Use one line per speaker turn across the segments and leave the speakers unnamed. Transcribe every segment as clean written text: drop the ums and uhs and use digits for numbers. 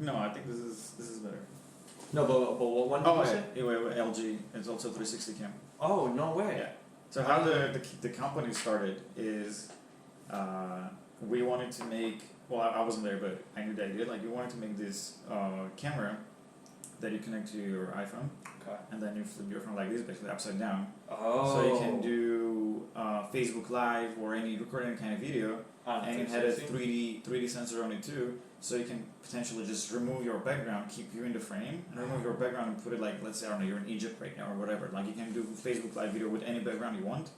No, I think this is better.
No, but what one did you say?
Anyway, LG. It's also 360 cam.
Oh, no way.
Yeah. So how the company started is, we wanted to make. Well, I wasn't there, but I knew the idea. Like, we wanted to make this camera that you connect to your iPhone.
Okay.
And then you flip your phone like this, basically upside down.
Oh.
So you can do Facebook Live or record any kind of video, and it had a 3D sensor on it too. So you can potentially just remove your background, keep you in the frame, and remove your background and put it like, let's say, I don't know, you're in Egypt right now or whatever. Like, you can do Facebook Live video with any background you want.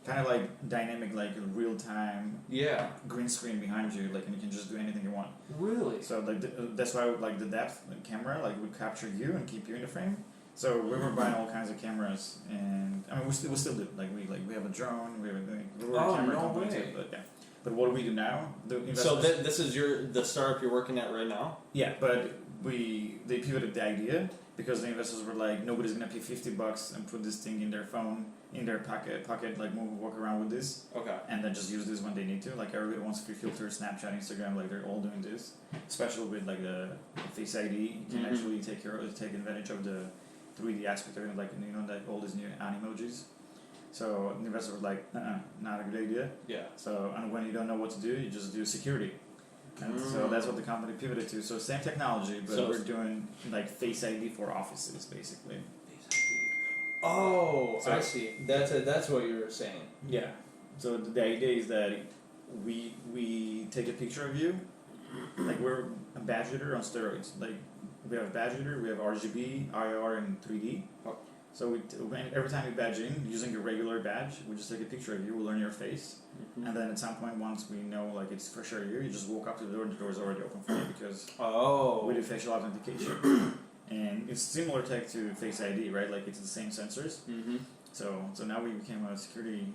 Kind of like dynamic, like real time.
Yeah.
Green screen behind you, like, and you can just do anything you want.
Really?
So like that's why like the depth camera like would capture you and keep you in the frame. So we were buying all kinds of cameras, and I mean we still do. Like we have a drone, we have a camera company too, but yeah. But what do we do now?
So this is the startup you're working at right now?
Yeah, but they pivoted the idea because the investors were like, nobody's gonna pay $50 and put this thing in their phone, in their pocket, like walk around with this.
Okay. And
then just use this when they need to. Like everybody wants free filters, Snapchat, Instagram, like they're all doing this. Especially with like the Face ID, you can actually take advantage of the 3D aspect of it, like like all these new animojis. So the investors were like, not a good idea.
Yeah.
So and when you don't know what to do, you just do security. And so that's what the company pivoted to. So same technology, but we're doing like Face ID for offices, basically.
Face ID. Oh, so I see. That's what you were saying.
Yeah. So the idea is that we take a picture of you, like we're a badge reader on steroids. Like we have a badge reader, we have RGB, IR, and 3D. Oh. So every time you badge in, using your regular badge, we just take a picture of you, we'll learn your face, and then at some point, once we know like it's for sure you just walk up to the door is already open for you because we do facial authentication. And it's similar tech to Face ID, right? Like it's the same sensors. So now we became a security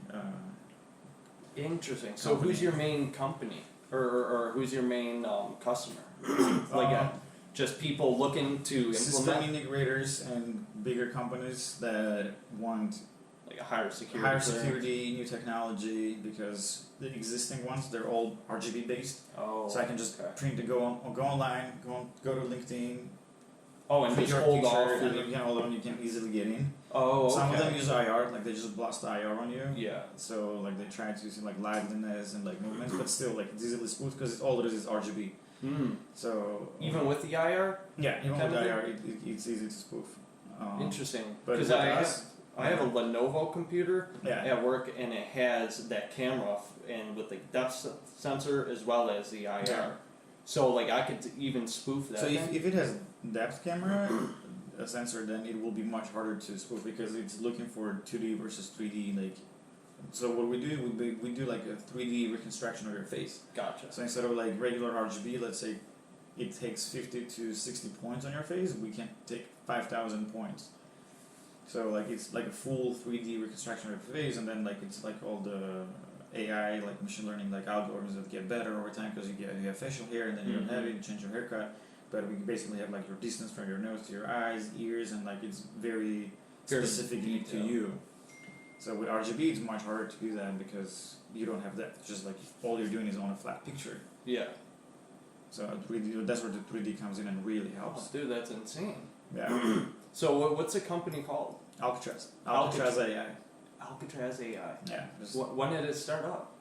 Interesting. So who's your main company? Or who's your main customer? Just people looking to implement?
System integrators and bigger companies that want
like a higher security,
new technology, because the existing ones, they're all RGB based. Oh, so I can just go online, go to LinkedIn.
Oh, and just hold off.
And you can hold on, you can easily get in.
Oh,
Some of them use IR, like they just blast the IR on you.
Yeah.
So like they try to see like liveliness and like movements, but still like it's easily smooth because all it is RGB. So
even with the IR?
Yeah, even with the IR, it's easy to spoof.
Interesting. Because I have a Lenovo computer at work, and it has that camera and with the depth sensor as well as the IR. Yeah. So like I could even spoof that.
So if it has depth camera a sensor, then it will be much harder to spoof because it's looking for 2D versus 3D. Like, so what we do, we do like a 3D reconstruction of your face.
Gotcha.
So instead of like regular RGB, let's say it takes 50 to 60 points on your face, we can take 5,000 points. So like it's like a full 3D reconstruction of your face, and then like it's like all the AI, like machine learning, like algorithms that get better over time because you have facial hair, and then you don't have it, you change your haircut. But we basically have like your distance from your nose to your eyes, ears, and like it's very specific, unique to you. So with RGB, it's much harder to do that because you don't have that. It's just like all you're doing is on a flat picture. Yeah. So that's where the 3D comes in and really helps.
Oh, dude, that's insane.
Yeah.
So what's the company called?
Alcatraz. Alcatraz AI.
Alcatraz AI.
Yeah.
When did it start up?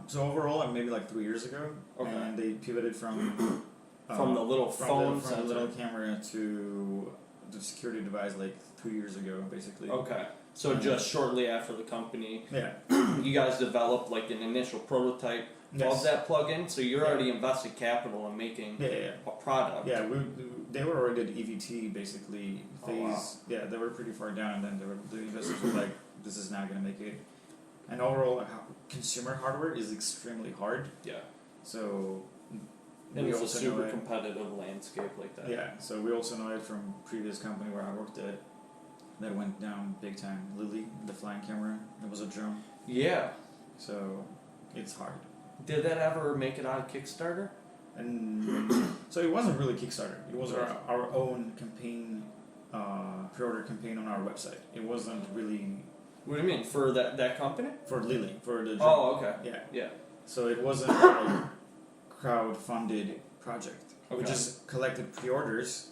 So overall, maybe like 3 years ago, and they pivoted from
the little phone,
from the little camera to the security device like 2 years ago, basically.
Okay. So just shortly after the company, you guys developed like an initial prototype of that plugin. So you're already invested capital in making a product.
Yeah, they were already at EVT basically phase. Yeah, they were pretty far down, and then the investors were like, "This is not going to make it." And overall, consumer hardware is extremely hard. Yeah. So.
And it's a super competitive landscape like that.
Yeah, so we also know it from previous company where I worked at that went down big time. Lily, the flying camera, it was a drone. Yeah. So it's hard.
Did that ever make it out of Kickstarter?
And so it wasn't really Kickstarter. It was our own campaign, pre-order campaign on our website. It wasn't really.
What do you mean for that company?
For Lily, for the drone.
Oh, okay.
Yeah.
Yeah.
So it wasn't like crowd-funded project.
Okay.
We just collected pre-orders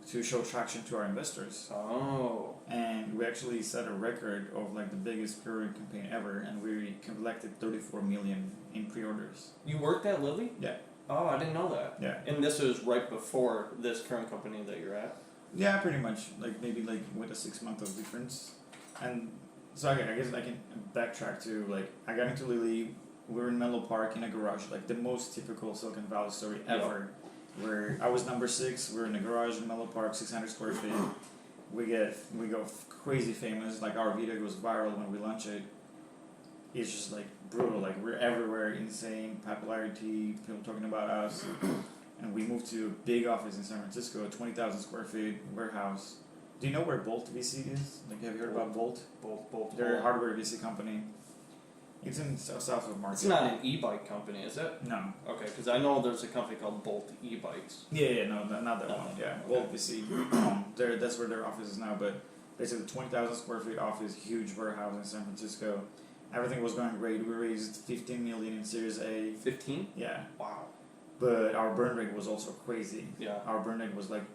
to show traction to our investors.
Oh.
And we actually set a record of like the biggest pre-order campaign ever, and we collected 34 million in pre-orders.
You worked at Lily?
Yeah.
Oh, I didn't know that.
Yeah.
And this was right before this current company that you're at?
Yeah, pretty much. Like maybe like with a 6 month of difference. And so I guess I can backtrack to like I got into Lily. We were in Menlo Park in a garage, like the most typical Silicon Valley story ever. Where I was number 6, we're in a garage in Menlo Park, 600 square feet. We go crazy famous. Like our video goes viral when we launch it. It's just like brutal. Like we're everywhere, insane popularity, people talking about us. And we moved to a big office in San Francisco, 20,000 square feet warehouse. Do you know where Bolt VC is? Like, have you heard about Bolt?
Bolt.
They're a hardware VC company. It's in south of Market.
It's not an e-bike company, is it?
No.
Okay, because I know there's a company called Bolt e-bikes.
Yeah, no, not that one. Yeah,
Okay.
Bolt VC. That's where their office is now. But basically, 20,000 square feet office, huge warehouse in San Francisco. Everything was going great. We raised 15 million in Series A.
15?
Yeah.
Wow.
But our burn rate was also crazy.
Yeah.
Our burn rate was like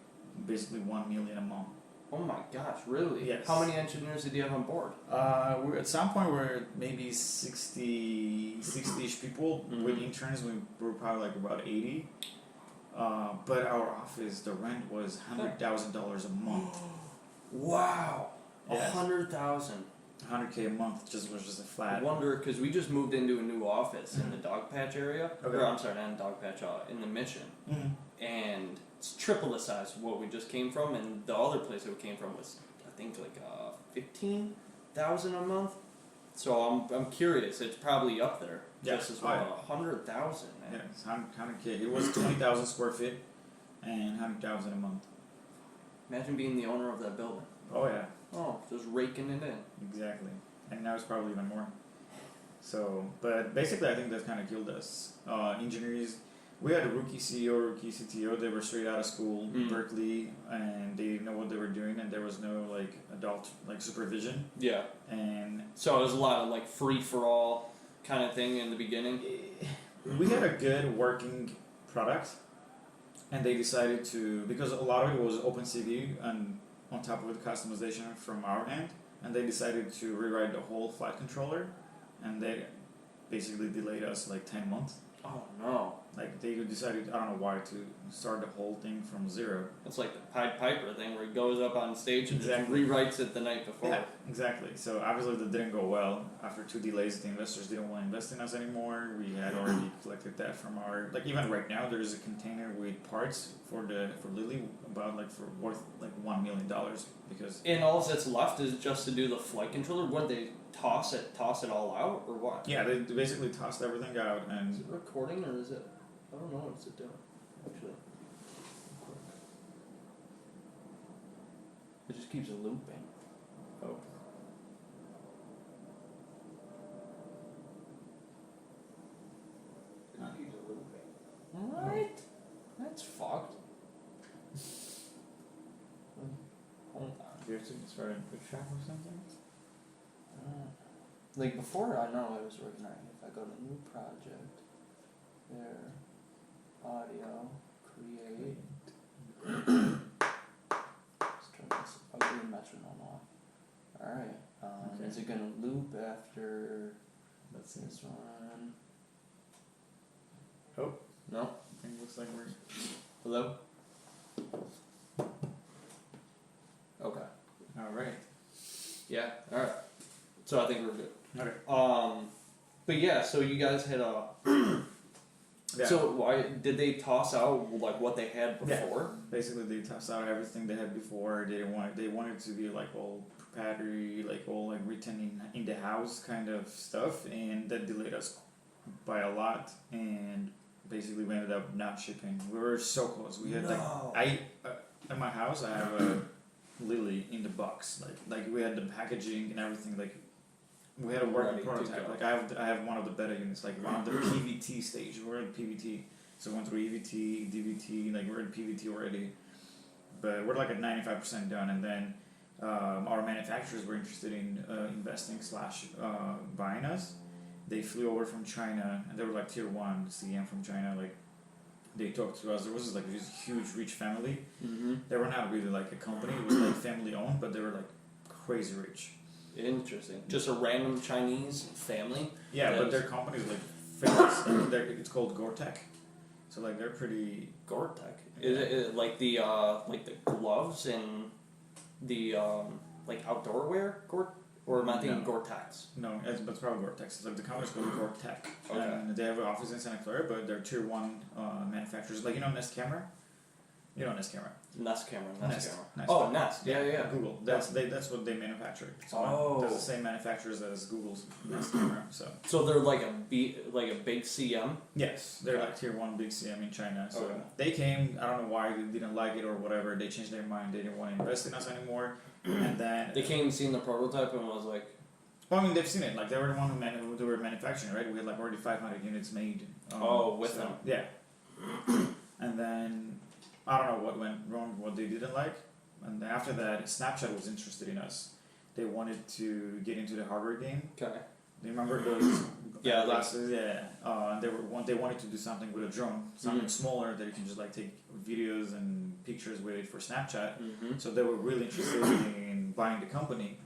basically 1 million a month.
Oh my gosh, really?
Yes.
How many engineers did you have on board?
We're at some point we're maybe 60-ish people.
Mm-hmm.
With interns we were probably like about 80. But our office, the rent was $100,000 a month.
Wow.
Yes.
100,000.
$100K a month was just a flat.
I wonder, because we just moved into a new office in the Dog Patch area.
Okay.
Or, I'm sorry, not in Dog Patch, in the Mission.
Mm-hmm.
And it's triple the size of what we just came from, and the other place that we came from was, I think, like 15,000 a month. So I'm curious. It's probably up there.
Yeah.
Just as well. 100,000, man.
Yeah, it's 100K. It was 20,000 square feet and 100,000 a month.
Imagine being the owner of that building.
Oh yeah.
Oh, just raking it in.
Exactly. And now it's probably even more. So, but basically I think that kind of killed us. Engineers, we had a rookie CEO, rookie CTO, they were straight out of school, Berkeley, and they didn't know what they were doing, and there was no like adult like supervision.
Yeah.
And
so it was a lot of like free for all kind of thing in the beginning.
We had a good working product, and they decided to, because a lot of it was OpenCV and on top of it customization from our end, and they decided to rewrite the whole flight controller, and they basically delayed us like 10 months.
Oh no.
Like they decided, I don't know why, to start the whole thing from zero.
It's like the Pied Piper thing where he goes up on stage and
Exactly.
just rewrites it the night before.
Yeah, exactly. So obviously that didn't go well. After 2 delays, the investors didn't want to invest in us anymore. We had already collected that from our, like even right now there's a container with parts for Lily about like for worth like $1 million because.
And all that's left is just to do the flight controller. What, they toss it all out or what?
Yeah, they basically tossed everything out and.
Is it recording or is it? I don't know what's it doing actually. It just keeps looping. Oh. It keeps looping. What? That's fucked. Hold on.
Do you have to start a quick track or something?
Like before, I know I was working on it. If I go to new project, there, audio, create. Let's turn this ugly metronome off. Alright.
Okay.
Is it gonna loop after
Let's see.
this one?
Oh.
No?
I think it looks like we're.
Hello? Okay.
Alright.
Yeah, alright. So I think we're good.
Okay.
But yeah, so you guys had a.
Yeah.
So why did they toss out like what they had before?
Yeah. Basically, they tossed out everything they had before. They didn't want. They wanted to be like all proprietary, like all like written in the house kind of stuff, and that delayed us by a lot. And basically, we ended up not shipping. We were so close. We had at my house, I have a Lily in the box. Like we had the packaging and everything. Like we had a working prototype. Like I have one of the beta units. Like one of the PVT stage. We're at PVT. So we went through EVT, DVT. Like we're at PVT already. But we're like at 95% done. And then our manufacturers were interested in investing / buying us. They flew over from China, and they were like tier 1 CM from China, like they talked to us. There was like this huge rich family. They were not really like a company. It was like family owned, but they were like crazy rich.
Interesting. Just a random Chinese family.
Yeah, but their company is like famous. It's called Gore-Tex. So like they're pretty.
Gore-Tex. Is it like the gloves and the like outdoor wear or am I thinking Gore-Tex?
No, it's probably Gore-Tex. It's like the company's called Gore-Tex.
Okay.
And they have an office in Santa Clara, but they're tier 1 manufacturers. Like Nest Camera. You know Nest Camera.
Nest Camera.
Nest.
Oh, Nest. Yeah.
Google. That's what they manufacture. So that's the same manufacturers as Google's Nest Camera.
So they're like a big CM.
Yes, they're like tier 1 big CM in China. So they came. I don't know why they didn't like it or whatever. They changed their mind. They didn't want to invest in us anymore. And then
they came seen the prototype and was like.
Well, I mean, they've seen it. Like they were the one who were manufacturing, right? We had like already 500 units made.
With them.
Yeah. And then. I don't know what went wrong, what they didn't like. And then after that, Snapchat was interested in us. They wanted to get into the hardware game.
Okay.
Do you remember those
glasses?
And they wanted to do something with a drone, something smaller that you can just like take videos and pictures with it for Snapchat. So they were really interested in buying the company.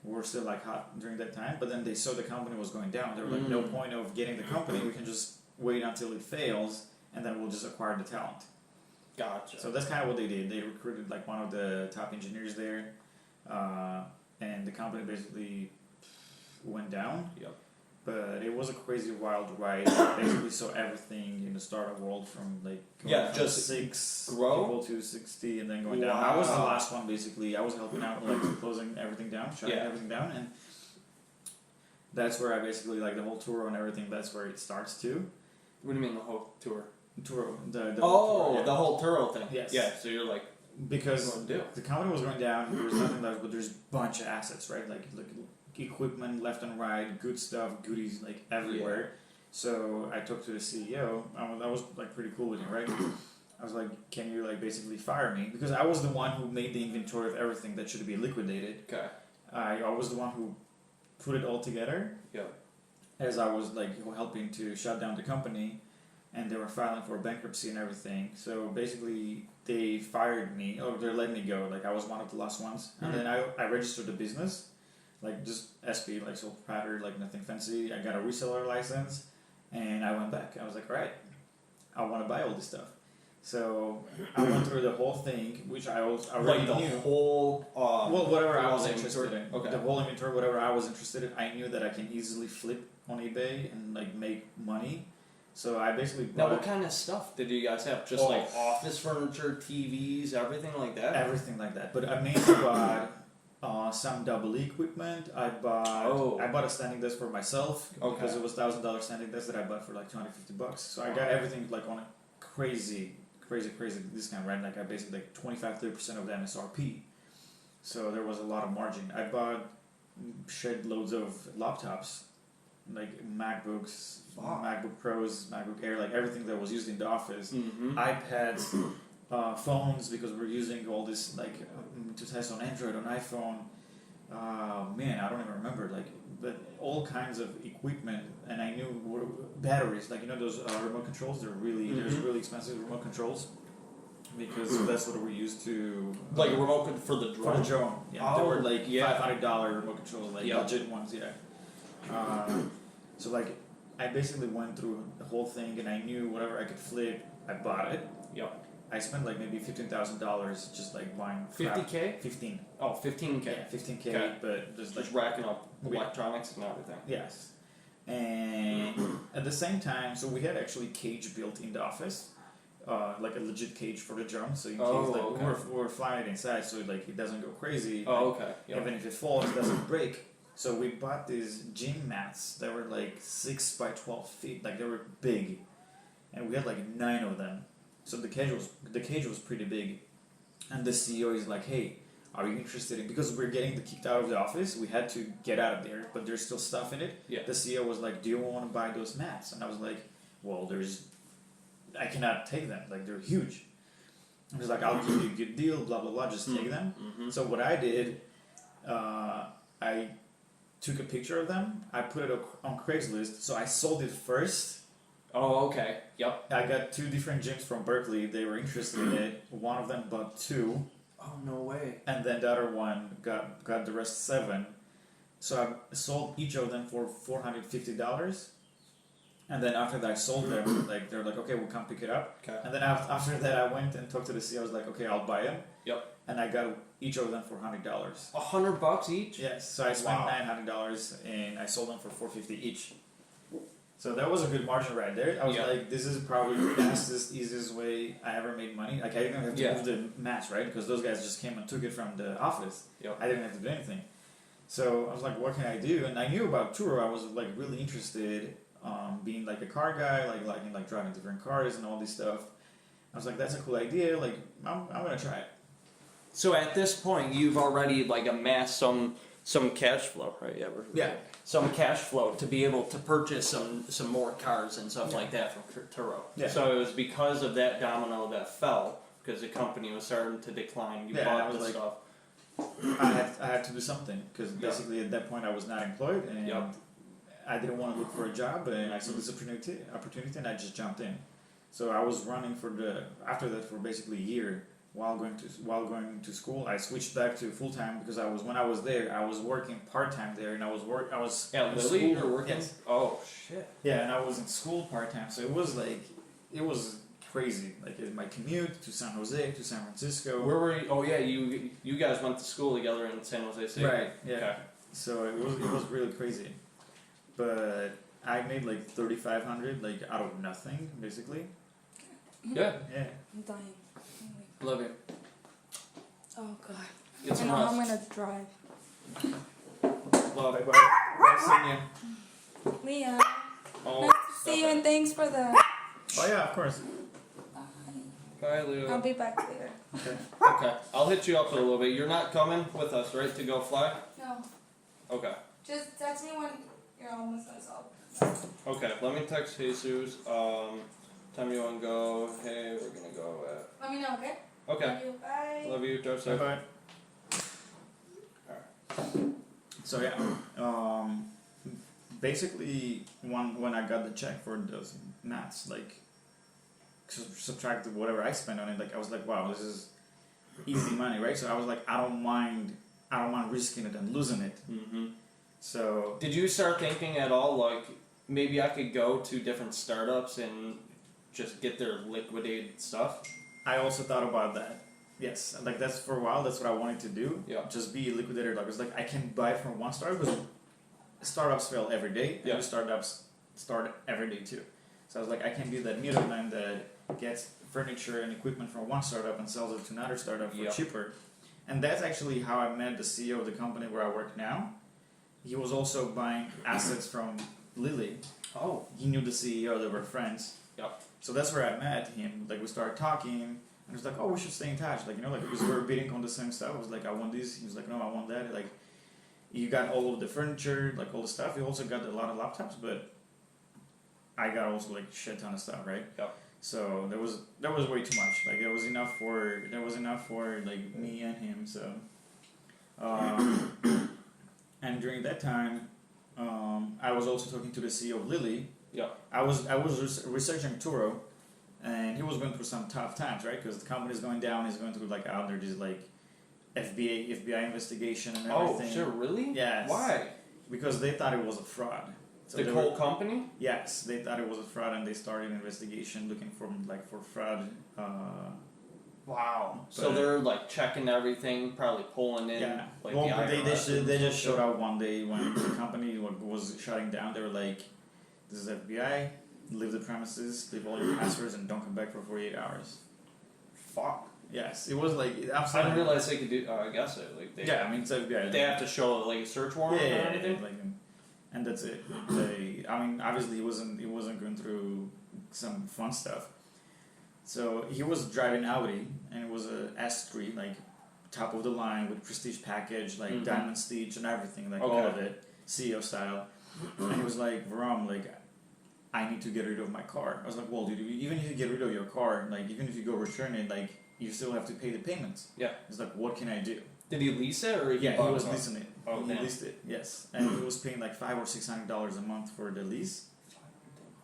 We were still like hot during that time, but then they saw the company was going down. They were like, no point of getting the company. We can just wait until it fails, and then we'll just acquire the talent.
Gotcha.
So that's kind of what they did. They recruited like one of the top engineers there, and the company basically went down.
Yep.
But it was a crazy wild ride. Basically saw everything in the startup world from like from 6 people to 60 and then going down. I was the last one basically. I was helping out like closing everything down, shutting everything down, and that's where I basically like the whole Turo and everything. That's where it starts too.
What do you mean the whole tour?
Turo, the
whole Turo thing.
Yes.
Yeah. So you're like,
because the company was going down, there was nothing left, but there's a bunch of assets, right? Like equipment left and right, good stuff, goodies like everywhere. Yeah. So I talked to the CEO. I was like pretty cool with him, right? I was like, can you like basically fire me? Because I was the one who made the inventory of everything that should be liquidated.
Okay.
I was the one who put it all together.
Yeah.
As I was like helping to shut down the company. And they were filing for bankruptcy and everything. So basically, they fired me, or they let me go. Like I was one of the last ones. And then I registered the business, like just SP, like sole proprietor, like nothing fancy. I got a reseller license, and I went back. I was like, all right, I want to buy all this stuff. So I went through the whole thing, which I already
like
knew.
Whole,
whatever I was interested in.
Okay.
The whole inventory, whatever I was interested in, I knew that I can easily flip on eBay and like make money. So I basically bought...
Now, what kind of stuff did you guys have? Just like office furniture, TVs, everything like that?
Everything like that. But I mainly bought some double equipment. I bought a standing desk for myself because it was $1,000 standing desk that I bought for like $250. So I got everything like on a crazy discount, right? Like I basically like 25-30% of the MSRP. So there was a lot of margin. I bought shed loads of laptops, like MacBooks, MacBook Pros, MacBook Air, like everything that was used in the office, iPads, phones, because we're using all this like to test on Android, on iPhone. Man, I don't even remember, like, but all kinds of equipment, and I knew batteries, like those remote controls. They're really there's really expensive remote controls. Because that's what we used to...
like a remote for the drone?
For the drone, yeah. They were like $500 remote controls, like legit ones, so like, I basically went through the whole thing and I knew whatever I could flip, I bought it.
Yep.
I spent like maybe $15,000 just like buying crap.
50K?
15.
Oh, 15K.
Yeah, 15K, but just like...
racking up electronics and everything.
Yes. And at the same time, so we had actually cage built in the office. Like a legit cage for the drone, so in case we're flying it inside, so like it doesn't go crazy. Even if it falls, it doesn't break. So we bought these gym mats that were like 6 by 12 feet, like they were big, and we had like 9 of them. So the cage was pretty big, and the CEO is like, "Hey, are you interested in?" Because we're getting kicked out of the office, we had to get out of there, but there's still stuff in it.
Yeah.
The CEO was like, "Do you want to buy those mats?" And I was like, "Well, I cannot take them, like they're huge." He was like, "I'll give you a good deal, blah blah blah, just take them." So what I did, I took a picture of them, I put it on Craigslist, so I sold it first,
Oh, okay. Yep.
I got 2 different gyms from Berkeley. They were interested in it. One of them bought 2.
Oh, no way.
And then the other one got the rest 7. So I sold each of them for $450. And then after that I sold them, like they're like, okay, we'll come pick it up.
Okay.
And then after that I went and talked to the CEO. I was like, okay, I'll buy them.
Yep.
And I got each of them for $100.
$100 each?
Yes. So I spent $900 and I sold them for $450 each. So that was a good margin right there. I was like, this is probably the fastest, easiest way I ever made money. Like I didn't have to move the mats, right? Because those guys just came and took it from the office.
Yep.
I didn't have to do anything. So I was like, what can I do? And I knew about Turo. I was like really interested, being like a car guy, liking like driving different cars and all this stuff. I was like, that's a cool idea. Like I'm gonna try it.
So at this point, you've already like amassed some cash flow, right?
Yeah.
Some cash flow to be able to purchase some more cars and stuff like that from Turo. Yeah. So it was because of that domino that fell, because the company was starting to decline. You bought the stuff.
I had to do something, because basically at that point I was not employed and I didn't want to look for a job, and I saw this opportunity and I just jumped in. So I was running after that for basically a year. While going to school, I switched back to full time because when I was there, I was working part time there, and I was
at Lily. You were working.
Yes.
Oh shit.
Yeah, and I was in school part time, so it was crazy. Like my commute to San Jose to San Francisco.
Where were you? Oh yeah, you guys went to school together in San Jose State.
Right. Yeah. Okay. So it was really crazy, but I made like $3,500 like out of nothing, basically.
Yeah.
Yeah.
I'm dying.
Love you.
Oh god.
It's
I know how I'm gonna drive.
Love it. Nice seeing you.
Leah.
Oh,
nice to see you and thanks for the.
Oh yeah, of course.
Bye, Leah.
I'll be back later.
Okay.
Okay. I'll hit you up in a little bit. You're not coming with us, right, to go fly?
No.
Okay.
Just text me when you're almost done solving.
Okay. Let me text Jesus. Time you want to go? Hey, we're gonna go at.
Let me know, okay?
Okay.
Love you. Bye.
Love you. Drive safe.
Bye. Alright. So yeah, basically when I got the check for those mats, like subtracted whatever I spent on it, like I was like, wow, this is easy money, right? So I was like, I don't mind risking it and losing it.
Mm-hmm.
So
did you start thinking at all like maybe I could go to different startups and just get their liquidated stuff?
I also thought about that. Yes, like that's for a while. That's what I wanted to do.
Yeah.
Just be a liquidator. Like it's like I can buy from one startup because startups fail every day. And startups start every day too. So I was like, I can be that middleman that gets furniture and equipment from one startup and sells it to another startup for cheaper. And that's actually how I met the CEO of the company where I work now. He was also buying assets from Lily.
Oh.
He knew the CEO. They were friends.
Yep.
So that's where I met him. Like we started talking, and he was like, "Oh, we should stay in touch." Like because we were bidding on the same stuff. I was like, "I want this." He was like, "No, I want that." Like, you got all of the furniture, like all the stuff. You also got a lot of laptops, but I got also like shit ton of stuff, right?
Yep.
So that was way too much. Like there was enough for like me and him. So, and during that time, I was also talking to the CEO of Lily.
Yeah.
I was researching Turo, and he was going through some tough times, right? Because the company is going down. He's going through like under this like FBI investigation and everything.
Oh, sure, really?
Yes.
Why?
Because they thought it was a fraud. So
the whole company?
Yes, they thought it was a fraud, and they started an investigation looking for fraud.
Wow. So they're like checking everything, probably pulling in.
Yeah.
Like
well, they just showed up one day when the company was shutting down. They were like, "This is FBI. Leave the premises. Leave all your passwords, and don't come back for 48 hours."
Fuck.
Yes, it was like
I didn't realize they could do. I guess it. Like they.
Yeah, I mean it's FBI.
They have to show like a search warrant or anything.
Like, and that's it. I mean, obviously, he wasn't going through some fun stuff. So he was driving Audi, and it was a S3, like top of the line with prestige package, like diamond stitch and everything, like all of it, CEO style. And he was like, "Vahram, like, I need to get rid of my car." I was like, "Well, dude, even if you get rid of your car, like, even if you go return it, like, you still have to pay the payments."
Yeah.
He's like, "What can I do?"
Did he lease it or
he was leasing it?
Oh,
he leased it, yes, and he was paying like $500 or $600 a month for the lease.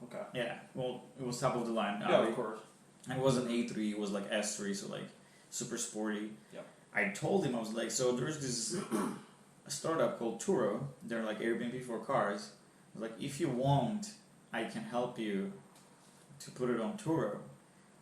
Okay.
Yeah, well, it was top of the line.
Yeah, of course.
And it wasn't A3, it was like S3, so like super sporty.
Yep.
I told him, I was like, so there's this a startup called Turo. They're like Airbnb for cars. I was like, if you want, I can help you to put it on Turo.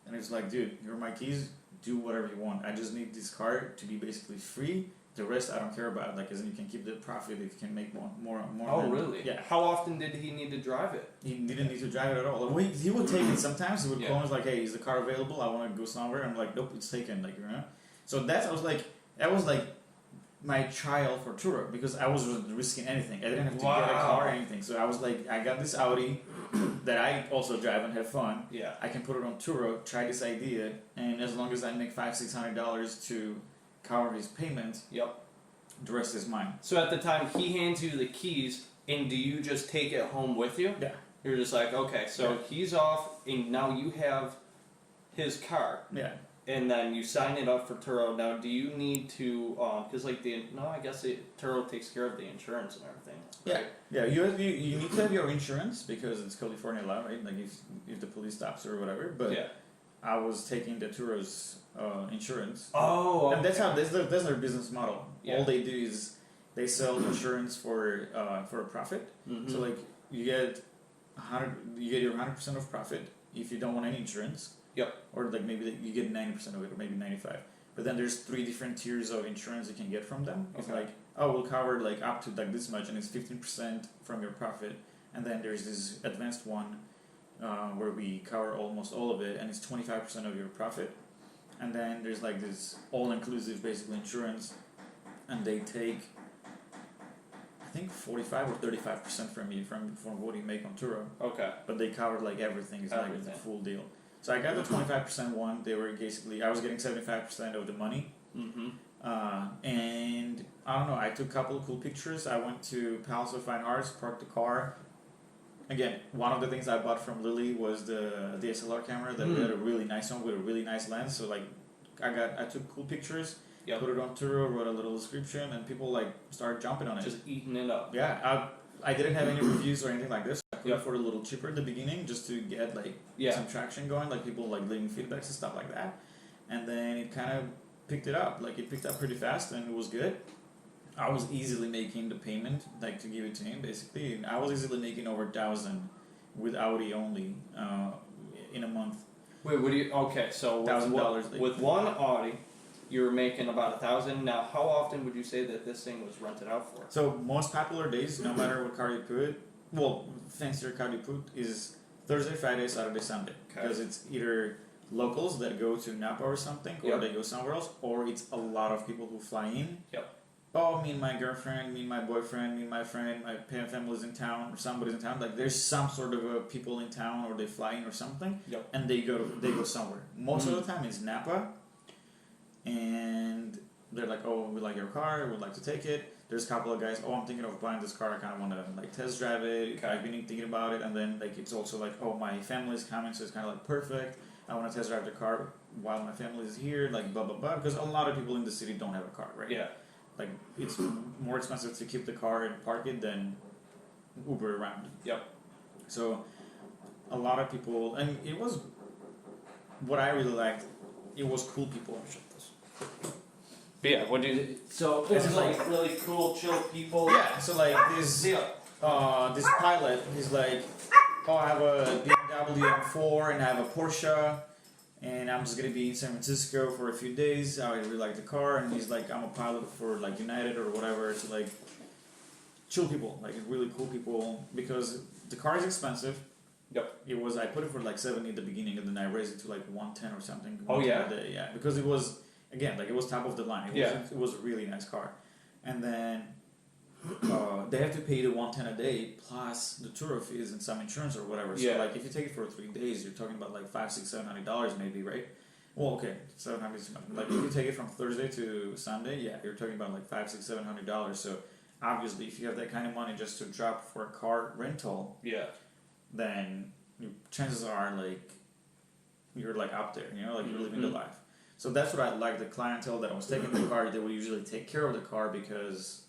And he was like, dude, here are my keys. Do whatever you want. I just need this car to be basically free. The rest I don't care about. Like, as in you can keep the profit if you can make more.
Oh, really?
Yeah.
How often did he need to drive it?
He didn't need to drive it at all. Like, he would take it sometimes. He would call and was like, hey, is the car available? I want to go somewhere. I'm like, nope, it's taken. Like, you know. So that was like my trial for Turo because I wasn't risking anything. I didn't have to get a car or anything. So I was like, I got this Audi that I also drive and have fun.
Yeah.
I can put it on Turo, try this idea, and as long as I make $500-$600 to cover his payment, the rest is mine.
So at the time he hands you the keys, and do you just take it home with you?
Yeah.
You're just like, okay, so he's off, and now you have his car.
Yeah.
And then you sign it up for Turo. Now, do you need to, because like I guess Turo takes care of the insurance and everything. Right?
Yeah. You need to have your insurance because it's California law, right? Like if the police stops or whatever. But I was taking the Turo's insurance.
Oh. Okay.
And that's their business model. Yeah. All they do is they sell insurance for a profit. Mm-hmm. So like you get your 100% of profit if you don't want any insurance.
Yep.
Or like maybe you get 90% of it, or maybe 95%. But then there's 3 different tiers of insurance you can get from them. It's like, oh, we'll cover like up to like this much, and it's 15% from your profit. And then there's this advanced one where we cover almost all of it, and it's 25% of your profit. And then there's like this all-inclusive basically insurance, and they take I think 45 or 35% from you from what you make on Turo. Okay. But they covered like everything. It's like a full deal. So I got the 25% one. They were basically I was getting 75% of the money. Mm-hmm. And I don't know. I took a couple of cool pictures. I went to Palace of Fine Arts, parked the car. Again, one of the things I bought from Lily was the DSLR camera that we had a really nice one with a really nice lens. So like, I took cool pictures. Yep. Put it on Turo, wrote a little description, and people like started jumping on it.
Just eating it up.
Yeah, I didn't have any reviews or anything like this. I put it for a little cheaper at the beginning just to get like some traction going, like people like leaving feedbacks and stuff like that. And then it kind of picked it up. Like it picked up pretty fast and it was good. I was easily making the payment, like to give it to him basically. And I was easily making over 1,000 with Audi only in a month.
Wait, what do you? Okay, so
$1,000
with one Audi, you were making about 1,000. Now, how often would you say that this thing was rented out for?
So most popular days, no matter what car you put, well, fancier car you put is Thursday, Friday, Saturday, Sunday, because it's either locals that go to Napa or something, or they go somewhere else, or it's a lot of people who fly in. Yep. Oh, me and my girlfriend, me and my boyfriend, me and my friend, my family's in town, or somebody's in town. Like there's some sort of people in town, or they fly in or something, and they go somewhere. Most of the time it's Napa, and they're like, oh, we like your car, we'd like to take it. There's a couple of guys, oh, I'm thinking of buying this car, I kind of want to like test drive it. I've been thinking about it, and then like it's also like, oh, my family's coming, so it's kind of like perfect. I want to test drive the car while my family is here, like blah blah blah. Because a lot of people in the city don't have a car, right? Yeah. Like it's more expensive to keep the car and park it than Uber around. Yep. So a lot of people, and it was what I really liked. It was cool people.
But yeah, what did it? So it was like really cool, chill people.
Yeah. So like this pilot, he's like, oh, I have a BMW M4 and I have a Porsche. And I'm just gonna be in San Francisco for a few days. I really like the car, and he's like, I'm a pilot for like United or whatever. So like, chill people, like really cool people, because the car is expensive. Yep. It was. I put it for like 70 at the beginning, and then I raised it to like 110 or something.
Oh yeah.
A day, yeah, because it was it was top of the line. It was a really nice car, and then. They have to pay the 110 a day plus the Turo fees and some insurance or whatever. So like if you take it for 3 days, you're talking about like $500-$700 maybe, right? Well, okay, $700. Like if you take it from Thursday to Sunday, you're talking about like $500-$700. So obviously, if you have that kind of money just to drop for a car rental, then chances are like you're like up there, you know, like you're living the life. So that's what I like. The clientele that was taking the car, they would usually take care of the car because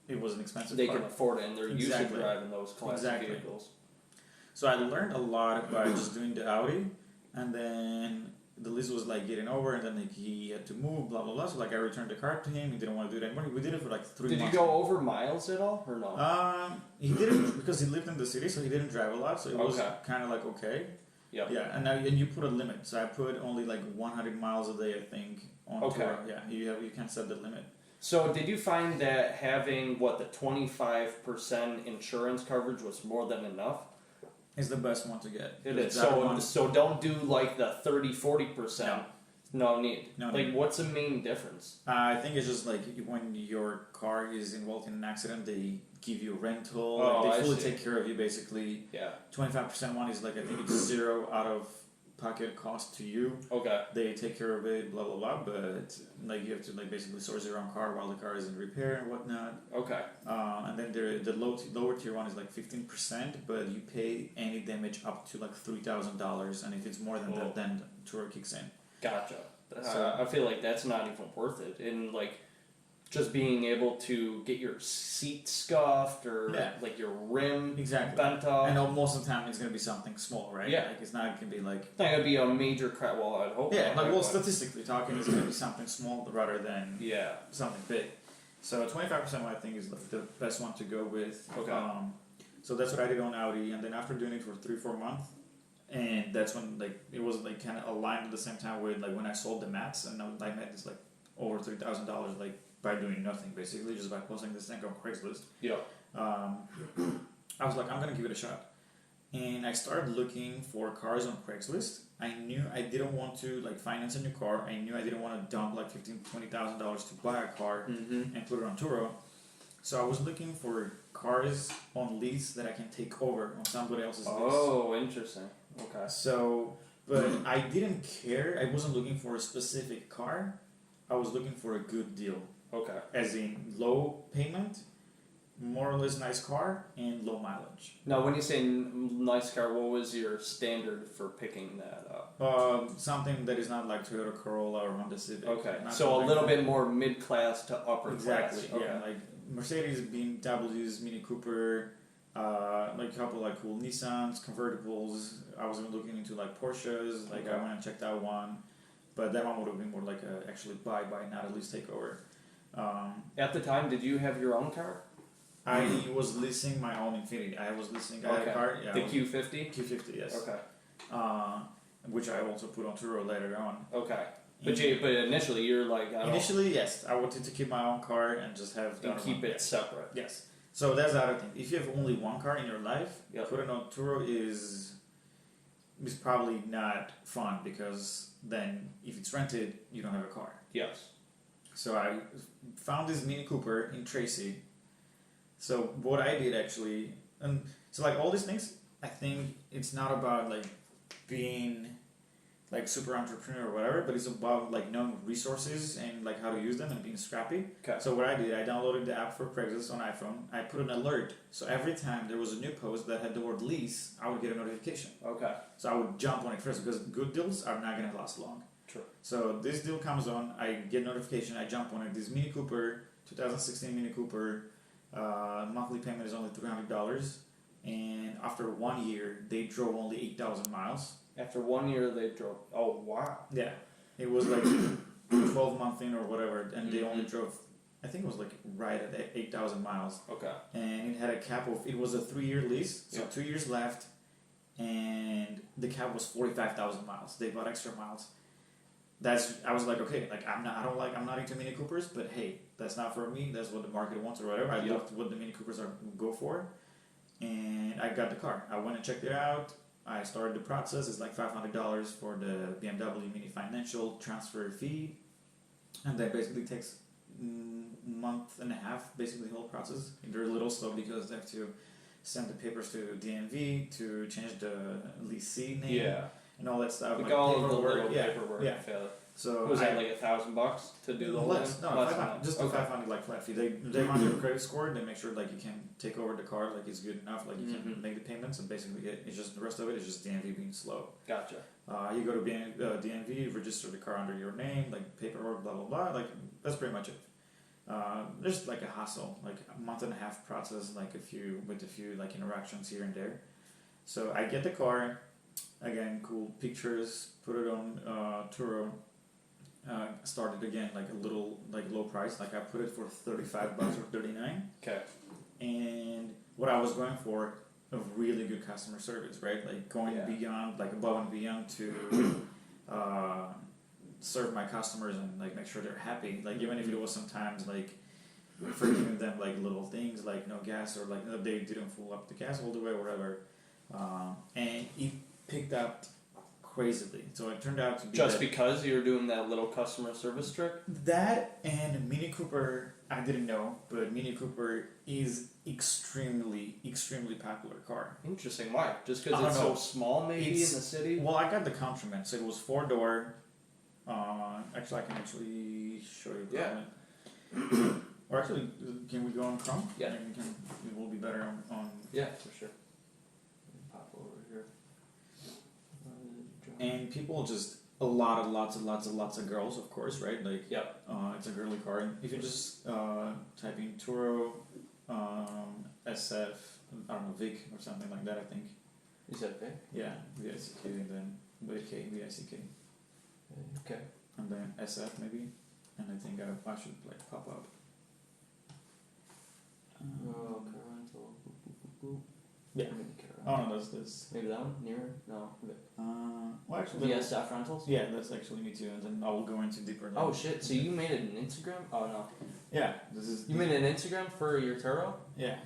it was an expensive car.
They can afford it, and they're used to driving those classic vehicles.
So I learned a lot by just doing the Audi, and then the lease was like getting over, and then like he had to move, blah blah blah. So like I returned the car to him. He didn't want to do it anymore. We did it for like 3 months.
Did you go over miles at all or no?
He didn't because he lived in the city, so he didn't drive a lot. So it was kind of like okay.
Yep.
Yeah, and you put a limit. So I put only like 100 miles a day, I think, on Turo. Yeah, you can set the limit.
So did you find that having the 25% insurance coverage was more than enough?
It's the best one to get.
It is. So don't do like the 30-40%. No need. No need. What's the main difference?
I think it's just like when your car is involved in an accident, they give you rental. They fully take care of you, basically. Yeah. 25% one is like, I think it's zero out of pocket cost to you. Okay. They take care of it, blah blah blah. But like you have to like basically source your own car while the car is in repair and whatnot. Okay. And then the lower tier one is like 15%, but you pay any damage up to like $3,000, and if it's more than that, then Turo kicks in. Gotcha.
So, I feel like that's not even worth it. And like just being able to get your seat scuffed or like your rim bent off.
And most of the time it's going to be something small, right? Yeah. Like it's not going to be like...
It's not going to be a major crash. Well, I'd hope
not. Like, statistically talking, it's going to be something small rather than something big. So 25% I think is the best one to go with. Okay. So that's what I did on Audi. And then after doing it for 3-4 months, and that's when like it was like kind of aligned at the same time with like when I sold the mats, and I made this like over $3,000 like by doing nothing, basically just by posting this thing on Craigslist. Yeah. I was like, I'm gonna give it a shot, and I started looking for cars on Craigslist. I knew I didn't want to like finance a new car. I knew I didn't want to dump like $15,000-$20,000 to buy a car and put it on Turo. So I was looking for cars on lease that I can take over on somebody else's lease.
Oh, interesting. Okay.
So, but I didn't care. I wasn't looking for a specific car. I was looking for a good deal. Okay. As in low payment, more or less nice car, and low mileage.
Now, when you say nice car, what was your standard for picking that up?
Something that is not like Toyota Corolla or Honda Civic.
Okay. So a little bit more mid-class to upper class.
Exactly. Okay. Yeah, like Mercedes, BMWs, Mini Cooper, like a couple like cool Nissans, convertibles. I was even looking into like Porsches. Like I went and checked out one, but that one would have been more like a actually buy, not at least take over.
At the time, did you have your own car?
I was leasing my own Infiniti. I had a car. Yeah,
the Q50?
Q50, yes. Okay. Which I also put on Turo later on.
Okay. But initially you're like...
Initially, yes. I wanted to keep my own car and just have...
And keep it separate.
Yes. So that's the other thing. If you have only one car in your life, putting on Turo is probably not fun, because then if it's rented, you don't have a car. Yes. So I found this Mini Cooper in Tracy. So what I did actually, and so like all these things, I think it's not about like being like super entrepreneur or whatever, but it's about like knowing resources and like how to use them and being scrappy. Okay. So what I did, I downloaded the app for Craigslist on iPhone. I put an alert, so every time there was a new post that had the word lease, I would get a notification. Okay. So I would jump on it first, because good deals are not gonna last long. True. So this deal comes on, I get notification, I jump on it. This Mini Cooper, 2016 Mini Cooper, monthly payment is only $300, and after 1 year, they drove only 8,000 miles.
After 1 year, they drove. Oh wow!
Yeah, it was like 12 month in or whatever, and they only drove. I think it was like right at 8,000 miles. Okay. And it had a cap of. It was a 3-year lease, so 2 years left, and the cap was 45,000 miles. They bought extra miles. I was like, okay, like I'm not into Mini Coopers, but hey, that's not for me. That's what the market wants or whatever. I loved what the Mini Coopers go for, and I got the car. I went and checked it out. I started the process. It's like $500 for the BMW Mini Financial transfer fee, and that basically takes month and a half, basically the whole process. They're a little slow because they have to send the papers to DMV to change the leasing name and all that stuff.
Like all of the little paperwork. Yeah. So was that like $1,000 to do the whole thing?
No, 500. Just the 500 like flat fee. They run your credit score. They make sure like you can take over the car, like it's good enough, like you can make the payments, and basically it's just the rest of it is just DMV being slow. Gotcha. You go to DMV, register the car under your name, like paperwork, blah blah blah. Like that's pretty much it. There's like a hassle, like a month and a half process, like a few like interactions here and there. So I get the car, again, cool pictures, put it on Turo. Started again like a little like low price, like I put it for $35 or $39.
Okay.
And what I was going for, a really good customer service, right? Like going beyond, like above and beyond to serve my customers and like make sure they're happy. Like even if it was sometimes like for giving them like little things like no gas or like they didn't fill up the gas all the way or whatever, and it picked up crazily. So it turned out to be
just because you were doing that little customer service trick.
That and Mini Cooper, I didn't know, but Mini Cooper is extremely popular car.
Interesting. Why? Just because it's so small, maybe in the city.
Well, I got the Countryman, so it was 4-door. Actually, I can actually show you.
Yeah.
Or actually, can we go on Chrome?
Yeah.
It will be better on.
Yeah, for sure. Pop over here.
And people just lots of girls, of course, right? Like, it's a girly car. And if you just type in Turo, SF, I don't know, Vic or something like that, I think.
Is that Vic?
Yeah, VICK, and then VICK.
Okay.
And then SF maybe, and I think I should like pop up.
Car rental.
Yeah. Oh no, that's this.
Maybe that one nearer? No.
Well, actually,
VSF rentals.
Yeah, that's actually me too. And then I will go into deeper.
Oh shit! So you made an Instagram? Oh no.
Yeah, this is.
You made an Instagram for your Turo?
Yeah.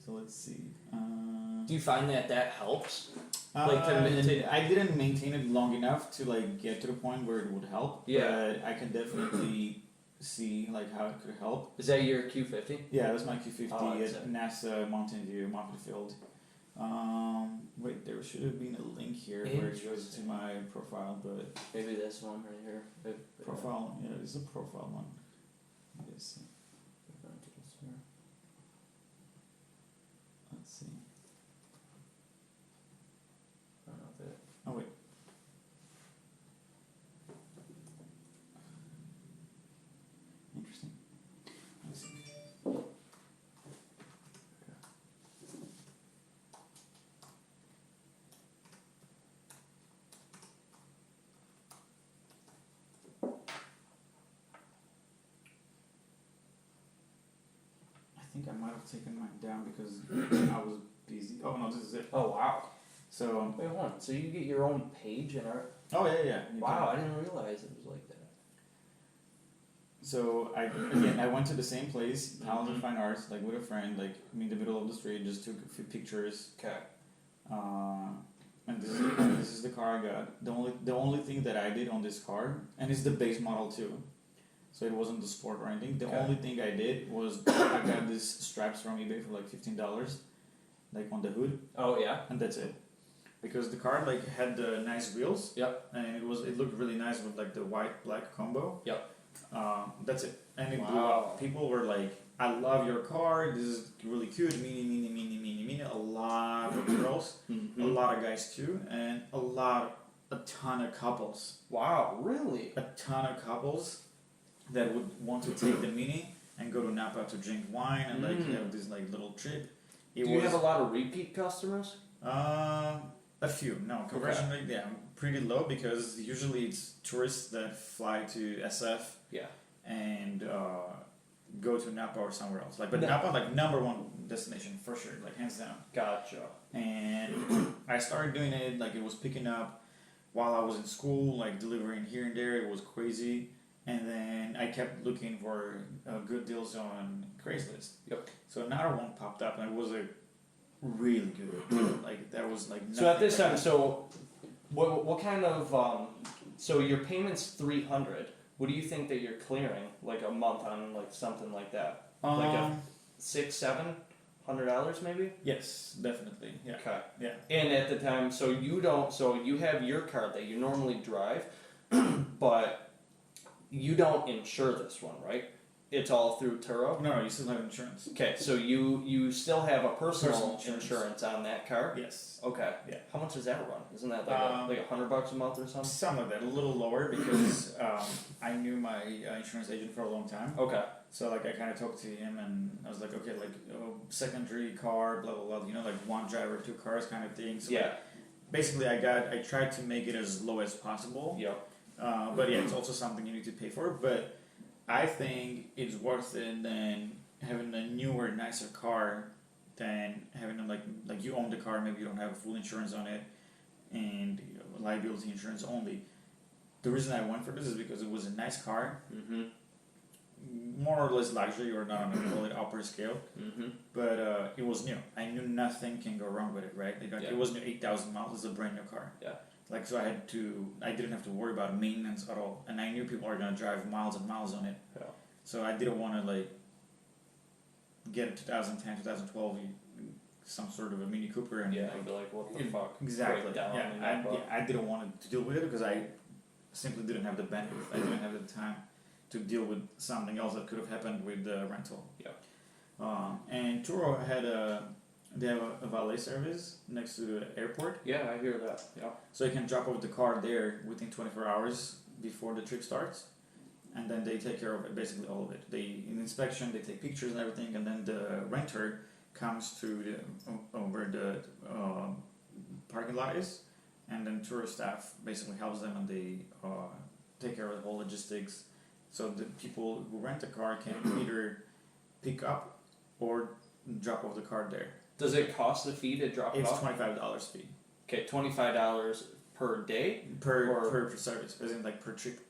So let's see.
Do you find that helps?
Like I didn't maintain it long enough to like get to the point where it would help.
Yeah.
But I can definitely see like how it could help.
Is that your Q50?
Yeah, that's my Q50
Oh,
at NASA Mountain View, Mountain Field. Wait, there should have been a link here where it goes to my profile, but
maybe this one right here.
Profile, yeah, it's a profile one. Yes. Let's see.
I don't know if it.
Oh wait. Interesting. Let's see. I think I might have taken mine down because I was busy. Oh no, this is it.
Oh wow.
So
wait, hold on. So you get your own page and art?
Oh yeah.
Wow, I didn't realize it was like that.
So I went to the same place, Talent and Fine Arts, like with a friend, like in the middle of the street, just took a few pictures.
Okay.
And this is the car I got. The only thing that I did on this car, and it's the base model too, so it wasn't the sport or anything. The only thing I did was I got these straps from eBay for like $15, like on the hood.
Oh yeah.
And that's it, because the car like had the nice wheels.
Yep.
And it looked really nice with like the white black combo.
Yep.
That's it, and it blew up. People were like, "I love your car. This is really cute." Mini. A lot of girls, a lot of guys too, and a ton of couples.
Wow, really?
A ton of couples that would want to take the Mini and go to Napa to drink wine and like have this like little trip.
Do you have a lot of repeat customers?
A few. No, conversion rate, pretty low because usually it's tourists that fly to SF.
Yeah.
And go to Napa or somewhere else. But Napa, like #1 destination for sure, like hands down.
Gotcha.
And I started doing it, like it was picking up while I was in school, like delivering here and there. It was crazy. And then I kept looking for good deals on Craigslist.
Yep.
So another one popped up, and it was a really good deal. Like that was like.
So at this time, so what kind of so your payment's $300. What do you think that you're clearing like a month on like something like that? Like a $600-700 maybe?
Yes, definitely. Yeah.
Okay.
Yeah.
And at the time, so you have your car that you normally drive, but you don't insure this one, right? It's all through Turo?
No, you still have insurance.
Okay, so you still have a personal insurance on that car?
Yes.
Okay.
Yeah.
How much does that run? Isn't that like $100 a month or something?
Some of that, a little lower because I knew my insurance agent for a long time.
Okay.
So like I kind of talked to him and I was like, okay, like secondary car, blah blah blah. You know, like one driver, two cars kind of thing. So like, basically, I tried to make it as low as possible.
Yep.
But yeah, it's also something you need to pay for. But I think it's worth it than having a newer, nicer car than having a, like you own the car, maybe you don't have full insurance on it, and liability insurance only. The reason I went for this is because it was a nice car, more or less luxury, or not on a call it upper scale, but it was new. I knew nothing can go wrong with it, right? Like, it was new, 8,000 miles. It's a brand new car.
Yeah.
Like, so I didn't have to worry about maintenance at all, and I knew people are gonna drive miles and miles on it.
Yeah.
So I didn't want to like get a 2010, 2012 some sort of a Mini Cooper and
I'd be like, what the fuck?
Exactly. I didn't want to deal with it because I simply didn't have the bandwidth. I didn't have the time to deal with something else that could have happened with the rental.
Yeah.
And Turo they have a valet service next to the airport.
Yeah, I hear that. Yeah.
So you can drop off the car there within 24 hours before the trip starts, and then they take care of it, basically all of it. In inspection, they take pictures and everything, and then the renter comes to where the parking lot is, and then Turo staff basically helps them, and they take care of the whole logistics. So the people who rent the car can either pick up or drop off the car there.
Does it cost a fee to drop it off?
It's $25 fee.
Okay, $25 per day?
Per service, as in like per trip.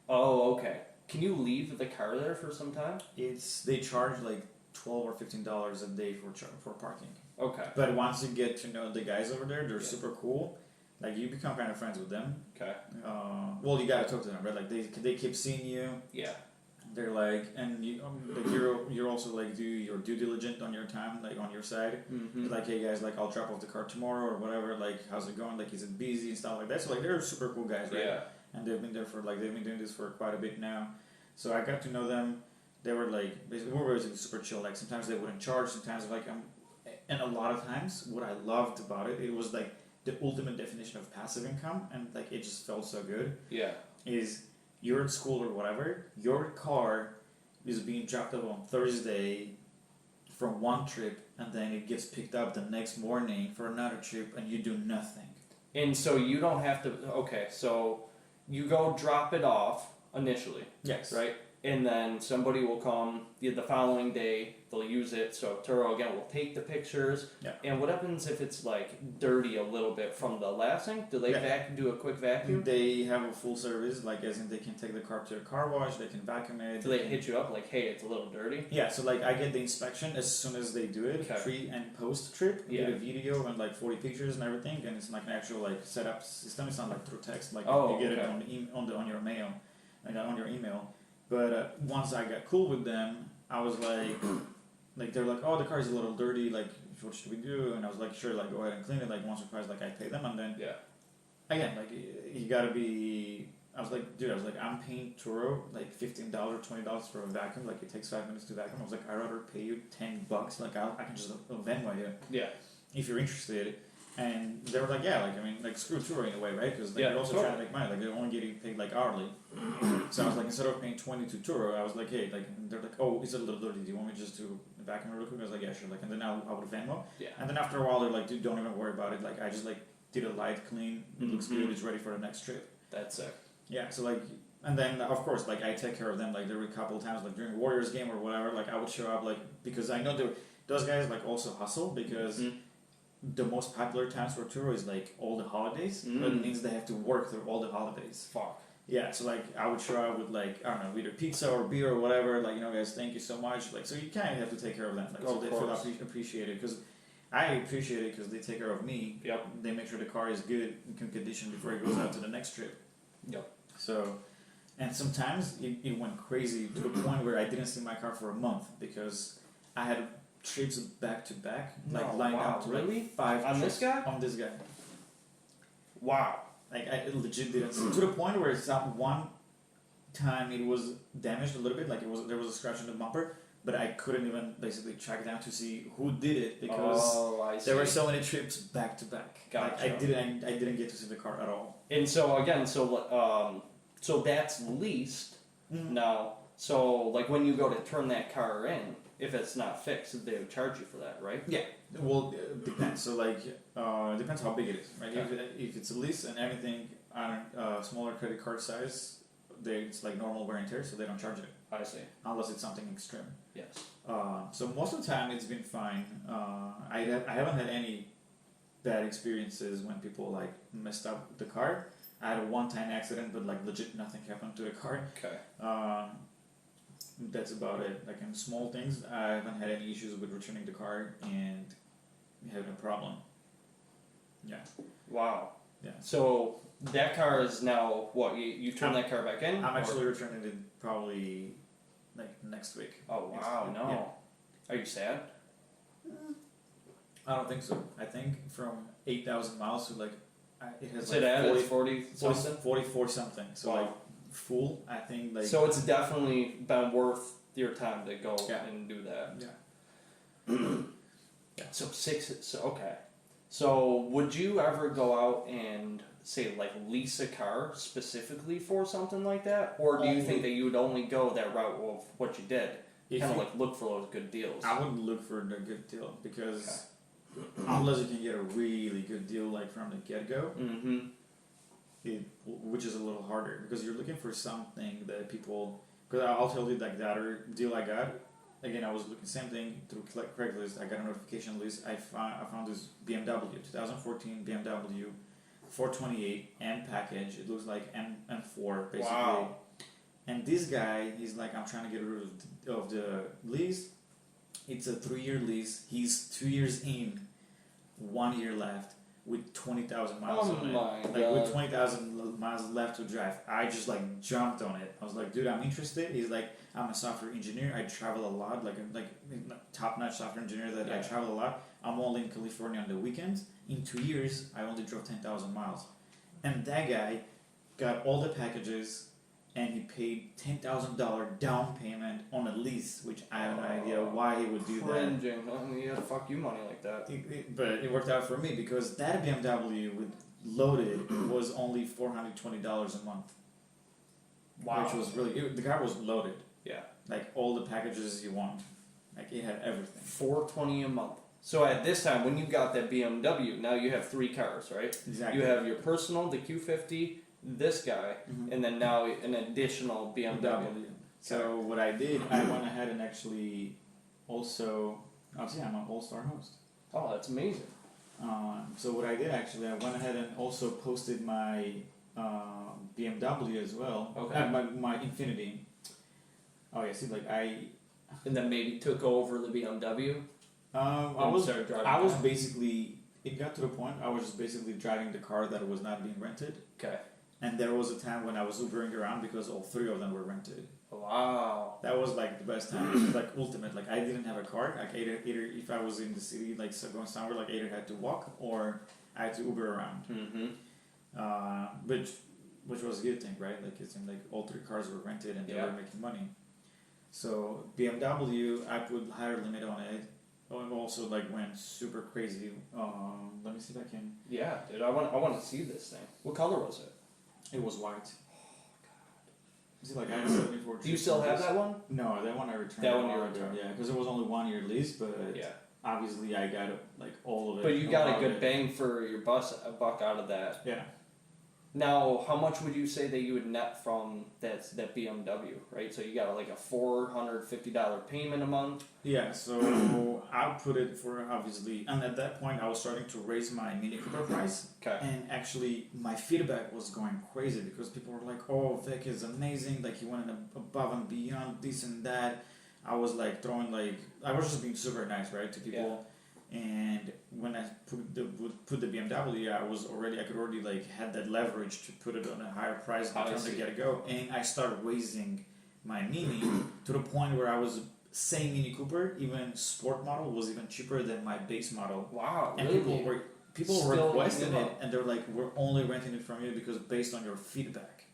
Oh, okay. Can you leave the car there for some time?
They charge like $12 or $15 a day for parking.
Okay.
But once you get to know the guys over there, they're super cool. Like, you become kind of friends with them.
Okay.
Well, you gotta talk to them, right? Like, they keep seeing you.
Yeah.
They're like, and you're also like do your due diligence on your time, like on your side. Like, hey guys, like I'll drop off the car tomorrow or whatever. Like, how's it going? Like, is it busy and stuff like that? So like, they're super cool guys, right? Yeah. And they've been doing this for quite a bit now. So I got to know them. They were like, basically, we were basically super chill. Like, sometimes they wouldn't charge. Sometimes like and a lot of times, what I loved about it, it was like the ultimate definition of passive income, and like it just felt so good.
Yeah.
Is you're at school or whatever, your car is being dropped off on Thursday from one trip, and then it gets picked up the next morning for another trip, and you do nothing.
And so you don't have to. Okay, so you go drop it off initially.
Yes.
Right. And then somebody will come the following day, they'll use it, so Turo again will take the pictures.
Yeah.
And what happens if it's like dirty a little bit from the last thing? Do they do a quick vacuum?
They have a full service, like as in they can take the car to a car wash, they can vacuum it.
Do they hit you up like, hey, it's a little dirty?
Yeah, so like I get the inspection as soon as they do it, pre and post trip. I get a video and like 40 pictures and everything, and it's like an actual like setup system. It's not like through text, like you get it on your mail, like on your email. But once I got cool with them, I was like they're like, oh, the car's a little dirty, like what should we do? And I was like, sure, like go ahead and clean it. Like once or twice, like I pay them, and then again, like you gotta be. I was like, dude, I'm paying Turo like $15 or $20 for a vacuum. Like it takes 5 minutes to vacuum. I was like, I'd rather pay you $10. Like I can just Venmo you. Yeah. If you're interested. And they were like, yeah, like I mean, like screw Turo in a way, right? Because they're also trying to make money. Like they're only getting paid like hourly. So I was like, instead of paying $20 to Turo, I was like, hey, like they're like, oh, it's a little dirty. Do you want me just to vacuum real quick? I was like, yeah, sure. Like, and then I would Venmo. Yeah. And then after a while, they're like, dude, don't even worry about it. Like I just like did a light clean. It looks good. It's ready for the next trip.
That's sick.
Yeah. So like, and then of course, like I take care of them. Like there were a couple of times, like during Warriors game or whatever. Like I would show up, like because I know those guys like also hustle because. The most popular times for Turo is like all the holidays, but it means they have to work through all the holidays.
Fuck.
Yeah, so like I would show up with like, I don't know, either pizza or beer or whatever, like, you know, guys, thank you so much. Like, so you kind of have to take care of them. Like, so they feel appreciated because I appreciate it because they take care of me. Yep. They make sure the car is good in condition before it goes out to the next trip. Yep. So, and sometimes it went crazy to the point where I didn't see my car for a month because I had trips back to back, like lined up to
really?
Like 5
on
trips
this guy?
On this guy.
Wow.
Like I legit didn't see to the point where one time it was damaged a little bit, like there was a scratch in the bumper, but I couldn't even basically track down to see who did it because there were so many trips back to back. Gotcha. Like I didn't get to see the car at all.
And so again, so that's leased now. So, like, when you go to turn that car in, if it's not fixed, they would charge you for that, right?
Yeah. Well, it depends. So, like, it depends how big it is, right?
Okay.
If it's a lease and anything on a smaller credit card size, it's like normal wear and tear, so they don't charge it.
I see.
Unless it's something extreme.
Yes.
So most of the time it's been fine. I haven't had any bad experiences when people like messed up the car. I had a one-time accident, but like legit nothing happened to the car.
Okay.
That's about it. Like in small things, I haven't had any issues with returning the car and having a problem. Yeah.
Wow.
Yeah.
So that car is now what? You turn that car back in?
I'm actually returning it probably like next week.
Oh wow! No.
Yeah.
Are you sad?
I don't think so. I think from 8,000 miles to like it has
Is
like
it 40 something?
44 something. So
Wow.
like full, I think like.
So it's definitely been worth your time to go
Yeah.
and do that.
Yeah.
Yeah. So okay. So would you ever go out and say like lease a car specifically for something like that, or do you think that you would only go that route of what you did, kind of like look for those good deals?
I would look for the good deal because unless you can get a really good deal like from the get-go, which is a little harder because you're looking for something that people. Because I'll tell you like the other deal I got. Again, I was looking same thing through Craigslist. I got a notification list. I found this BMW 2014 BMW 428 M package. It looks like M4 basically.
Wow.
And this guy, he's like, I'm trying to get rid of the lease. It's a 3-year lease. He's 2 years in, 1 year left with 20,000 miles on it. Like with 20,000 miles left to drive. I just like jumped on it. I was like, dude, I'm interested. He's like, I'm a software engineer. I travel a lot, like top-notch software engineer that I travel a lot. I'm only in California on the weekends. In 2 years, I only drove 10,000 miles. And that guy got all the packages and he paid $10,000 down payment on a lease, which I have no idea why he would do that.
Cringing. I mean, you had to fuck you money like that.
But it worked out for me because that BMW with loaded was only $420 a month.
Wow.
Which was really, the car was loaded.
Yeah.
Like all the packages you want. Like it had everything.
$420 a month. So at this time, when you got that BMW, now you have 3 cars, right?
Exactly.
You have your personal, the Q50, this guy, and then now an additional BMW.
So what I did, I went ahead and actually also, obviously I'm an all-star host.
Oh, that's amazing.
So what I did actually, I went ahead and also posted my BMW as well.
Okay.
My Infinity. Oh yeah, see, like
And then maybe took over the BMW.
I was basically. It got to the point I was just basically driving the car that was not being rented.
Okay.
And there was a time when I was Ubering around because all 3 of them were rented.
Wow.
That was like the best time. It was like ultimate. Like I didn't have a car. Like either if I was in the city, like going somewhere, like either had to walk or I had to Uber around. Which was a good thing, right? Like it seemed like all 3 cars were rented and they were making money. So BMW, I put higher limit on it. And also like went super crazy. Let me see if I can.
Yeah, dude. I want to see this thing. What color was it?
It was white. Oh god. See, like I have 74.
Do you still have that one?
No, that one I returned.
That one you returned.
Yeah, because it was only 1 year lease, but obviously I got like all of it.
But you got a good bang for your buck out of that.
Yeah.
Now, how much would you say that you would net from that BMW, right? So you got like a $450 payment a month?
Yeah, so I put it for obviously, and at that point I was starting to raise my Mini Cooper price.
Okay.
And actually my feedback was going crazy because people were like, oh, Vic is amazing, like he went above and beyond this and that. I was like throwing I was just being super nice, right, to people. Yeah. And when I put the BMW, I could already like had that leverage to put it on a higher price from the get-go, and I started raising my Mini to the point where I was saying Mini Cooper, even sport model was even cheaper than my base model.
Wow,
and
really?
people were requesting it, and they're like, we're only renting it from you because based on your feedback.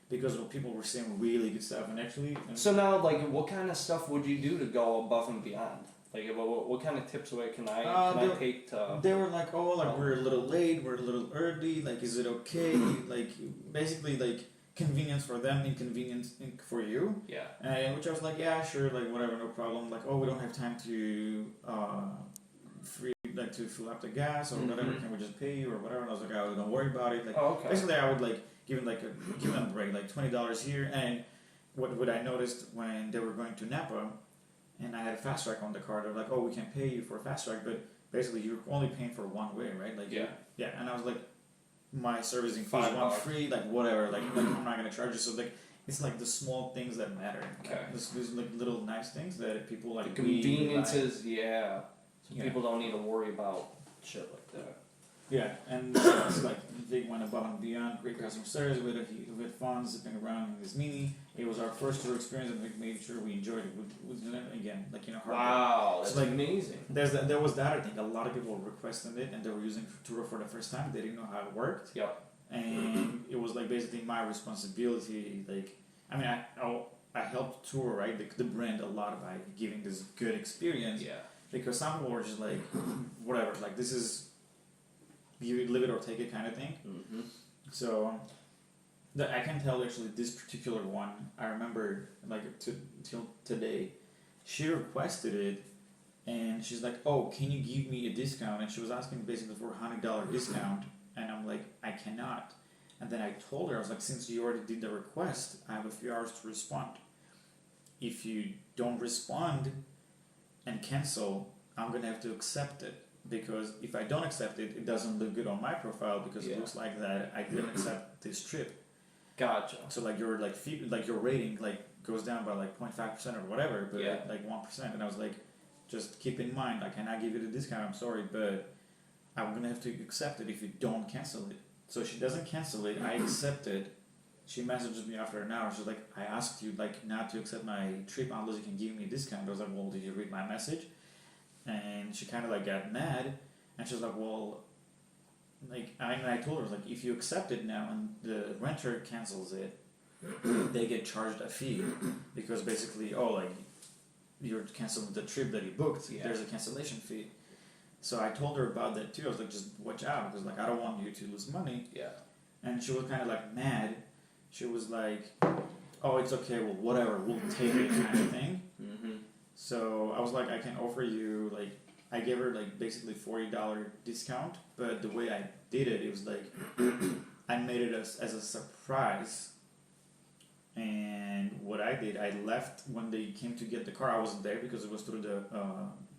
Because people were saying really good stuff, and actually.
So now, like, what kind of stuff would you do to go above and beyond? Like, what kind of tips can I take to...
They were like, oh, like, we're a little late, we're a little early, like, is it okay? Like, basically, like, convenience for them, inconvenience for you.
Yeah.
And which I was like, yeah, sure, like whatever, no problem. Like, oh, we don't have time to to fill up the gas or whatever. Can we just pay you or whatever? And I was like, oh, don't worry about it. Like, basically, I would like give them a break, like $20 here. And what I noticed when they were going to Napa, and I had a fast track on the car, they're like, oh, we can pay you for a fast track, but basically you're only paying for one way, right? Like, yeah. And I was like, my servicing fee is one free, like whatever, like I'm not gonna charge you. So like, it's like the small things that matter.
Okay.
Like, these like little nice things that people like.
The conveniences, So people don't need to worry about shit like that.
Yeah, and it's like they went above and beyond. Great customer service. We had fun zipping around in this Mini. It was our first tour experience, and we made sure we enjoyed it. Again, like
wow, that's
so, like,
amazing.
There was that. I think a lot of people requested it, and they were using Turo for the first time. They didn't know how it worked.
Yep.
And it was like basically my responsibility. Like, I mean, I helped Turo, right, the brand a lot by giving this good experience.
Yeah.
Because some people were just like, whatever, like this is, you live it or take it kind of thing.
Mm-hmm.
So, I can tell actually this particular one, I remember like till today, she requested it, and she's like, oh, can you give me a discount? And she was asking basically for a $100 discount, and I'm like, I cannot. And then I told her, I was like, since you already did the request, I have a few hours to respond. If you don't respond and cancel, I'm gonna have to accept it, because if I don't accept it, it doesn't look good on my profile, because it looks like that I didn't accept this trip.
Gotcha.
So like your your rating like goes down by like 0.5% or whatever, but like 1%. And I was like, just keep in mind, I cannot give you the discount. I'm sorry, but I'm gonna have to accept it if you don't cancel it. So she doesn't cancel it. I accept it. She messages me after an hour. She's like, I asked you like not to accept my trip unless you can give me a discount. I was like, well, did you read my message? And she kind of like got mad, and she's like, well, like I told her, I was like, if you accept it now and the renter cancels it, they get charged a fee, because basically, like you're canceling the trip that you booked. There's a cancellation fee. So I told her about that too. I was like, just watch out, because like I don't want you to lose money. Yeah. And she was kind of like mad. She was like, oh, it's okay, well, whatever, we'll take it kind of thing. Mm-hmm. So I was like, I can offer you, like, I gave her, like, basically $40 discount, but the way I did it, it was like, I made it as a surprise. And what I did, I left when they came to get the car. I wasn't there because it was through the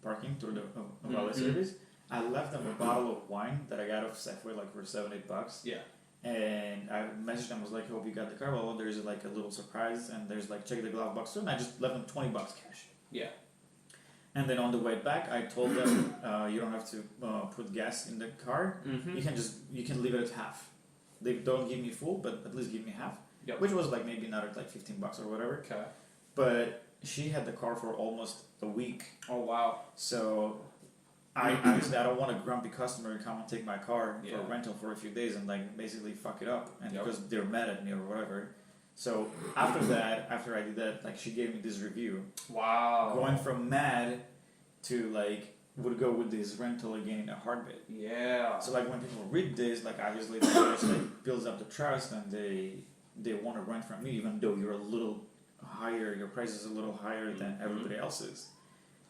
parking, through the valet service. I left them a bottle of wine that I got off Safeway, like, for $7-8. Yeah. And I messaged them, I was like, hope you got the car. Well, there's like a little surprise, and there's like, check the glove box too. And I just left them $20 cash. Yeah. And then on the way back, I told them, you don't have to put gas in the car. Mm-hmm. You can leave it at half. They don't give me full, but at least give me half. Yep. Which was like maybe another like $15 or whatever. Okay. But she had the car for almost a week. Oh wow. So obviously I don't want a grumpy customer to come and take my car for a rental for a few days and like basically fuck it up, and because they're mad at me or whatever. So after I did that, like she gave me this review. Wow. Going from mad to like would go with this rental again in a heartbeat. Yeah. So like when people read this, like obviously that just like builds up the trust, and they want to rent from you even though you're a little higher, your price is a little higher than everybody else's.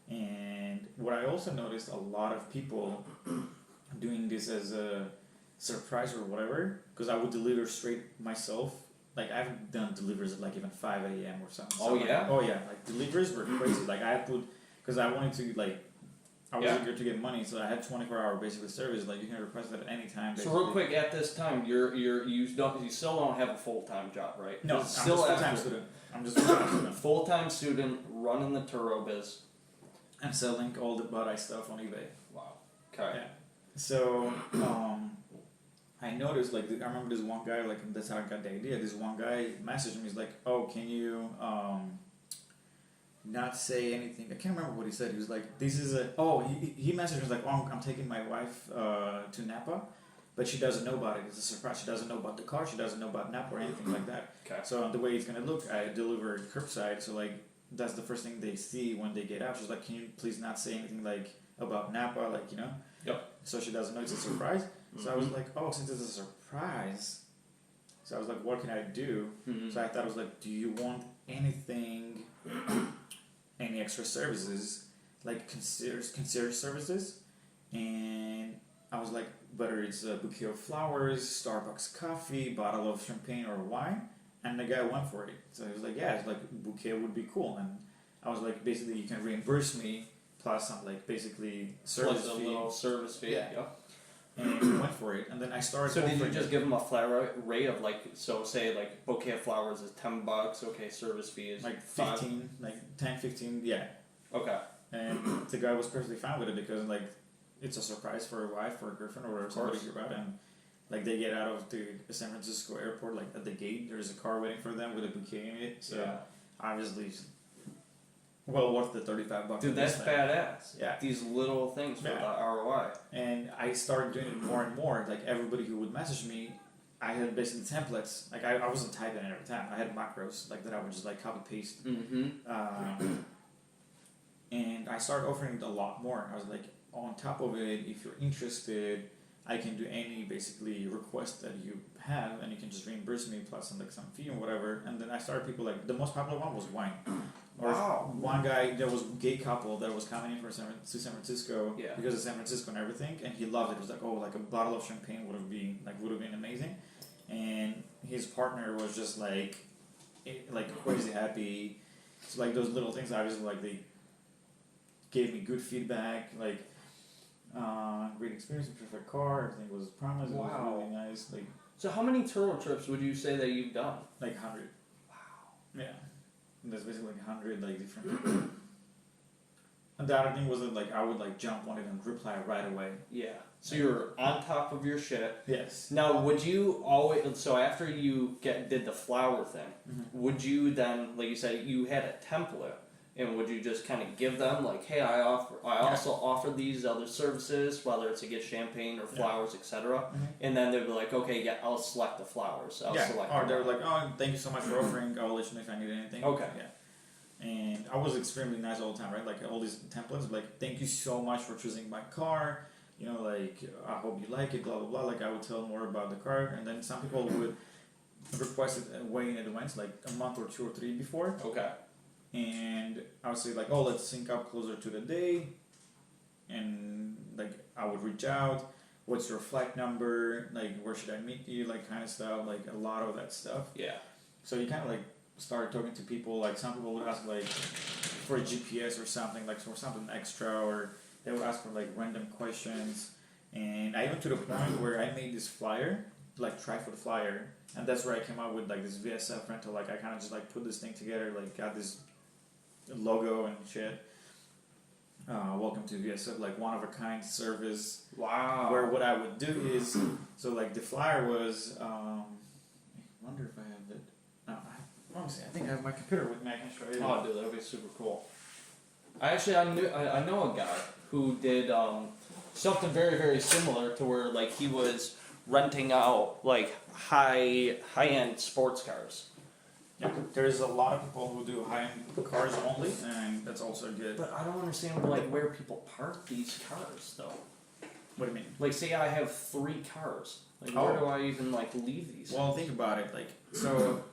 And what I also noticed, a lot of people doing this as a surprise or whatever, because I would deliver straight myself. Like I've done deliveries at like even 5 a.m. or something.
Oh yeah?
Oh yeah, like deliveries were crazy. Like I put, because I wanted to like, I was eager to get money, so I had 24-hour basically service. Like you can request that at any time. Basically.
So real quick, at this time, you still don't have a full-time job, right?
No, I'm still just full-time student. I'm just full-time student.
Full-time student running the Turo biz.
And selling all the butt stuff on eBay. Wow.
Okay.
Yeah. So, I noticed, like, I remember this one guy, like, that's how I got the idea. This one guy messaged me, he's like, oh, can you, not say anything? I can't remember what he said. He was like, this is he messaged me, he was like, oh, I'm taking my wife, to Napa, but she doesn't know about it. It's a surprise. She doesn't know about the car. She doesn't know about Napa or anything like that. Okay. So, the way it's gonna look, I deliver curbside, so, like, that's the first thing they see when they get out. She's like, can you please not say anything like about Napa, like, you know? Yep. So she doesn't know it's a surprise. Mm-hmm. So I was like, oh, since it's a surprise, So I was like, what can I do? So I thought, I was like, do you want anything, any extra services, like concierge services? And I was like, whether it's a bouquet of flowers, Starbucks coffee, bottle of champagne or wine. And the guy went for it. So he was like, yeah, it's like bouquet would be cool. And I was like, basically you can reimburse me plus some like basically service
plus
fee.
a little service fee. Yeah.
And he went for it. And then I started.
So did you just give him a flat rate of like, so say like bouquet of flowers is $10, okay, service fee is
like 15, like 10, 15, yeah.
Okay.
And the guy was perfectly fine with it because like it's a surprise for a wife or a girlfriend or somebody you're about, and like they get out of the San Francisco airport, like at the gate there's a car waiting for them with a bouquet in it, so obviously well worth the $35.
Dude, that's badass.
Yeah,
these little things for the ROI.
And I started doing it more and more. Like everybody who would message me, I had basically templates. Like I wasn't typing it every time. I had macros like that I would just like copy paste. And I started offering it a lot more. I was like, on top of it, if you're interested, I can do any basically request that you have, and you can just reimburse me plus some like some fee or whatever. And then I started people like the most popular one was wine.
Wow.
One guy, there was a gay couple that was coming in to San Francisco because of San Francisco and everything, and he loved it. It was like, oh, like a bottle of champagne would have been amazing. And his partner was just like crazy happy. So like those little things, obviously, like they gave me good feedback, like great experience with your car, everything was promised, it was really nice. Like,
so how many Turo trips would you say that you've done?
Like 100.
Wow.
Yeah. And there's basically like 100 like different people. And the other thing was that like I would like jump on it and reply right away.
Yeah. So you're on top of your shit.
Yes.
Now, would you always? So after you did the flower thing, would you then, like you said, you had a template, and would you just kind of give them like, hey, I also offer these other services, whether it's to get champagne or flowers, etc. And then they'd be like, okay, yeah, I'll select the flowers. I'll select.
Or they were like, oh, thank you so much for offering. I'll let you know if I need anything.
Okay.
Yeah. And I was extremely nice all the time, right? Like all these templates, like, thank you so much for choosing my car. You know, like, I hope you like it, blah, blah, blah. Like, I would tell them more about the car. And then some people would request it way in advance, like a month or 2 or 3 before.
Okay.
And I would say, like, oh, let's sync up closer to the day. And, like, I would reach out. What's your flight number? Like, where should I meet you? Like, kind of stuff. Like, a lot of that stuff.
Yeah.
So you kind of, like, start talking to people. Like, some people would ask, like, for a GPS or something, like, for something extra, or they would ask for like random questions. And I went to the point where I made this flyer, like tri-foot flyer, and that's where I came up with like this VSF rental. Like I kind of just like put this thing together, like got this logo and shit. Welcome to VSF, like one of a kind service.
Wow.
Where what I would do is, so like the flyer was, I wonder if I have it. No, let me see. I think I have my computer with me. I can show you.
Oh, dude, that would be super cool. I know a guy who did something very, very similar to where like he was renting out like high-end sports cars.
Yeah, there's a lot of people who do high-end cars only, and that's also good.
But I don't understand like where people park these cars though.
What do you mean?
Like, say I have 3 cars. Like, where do I even like leave these?
Well, think about it. Like, so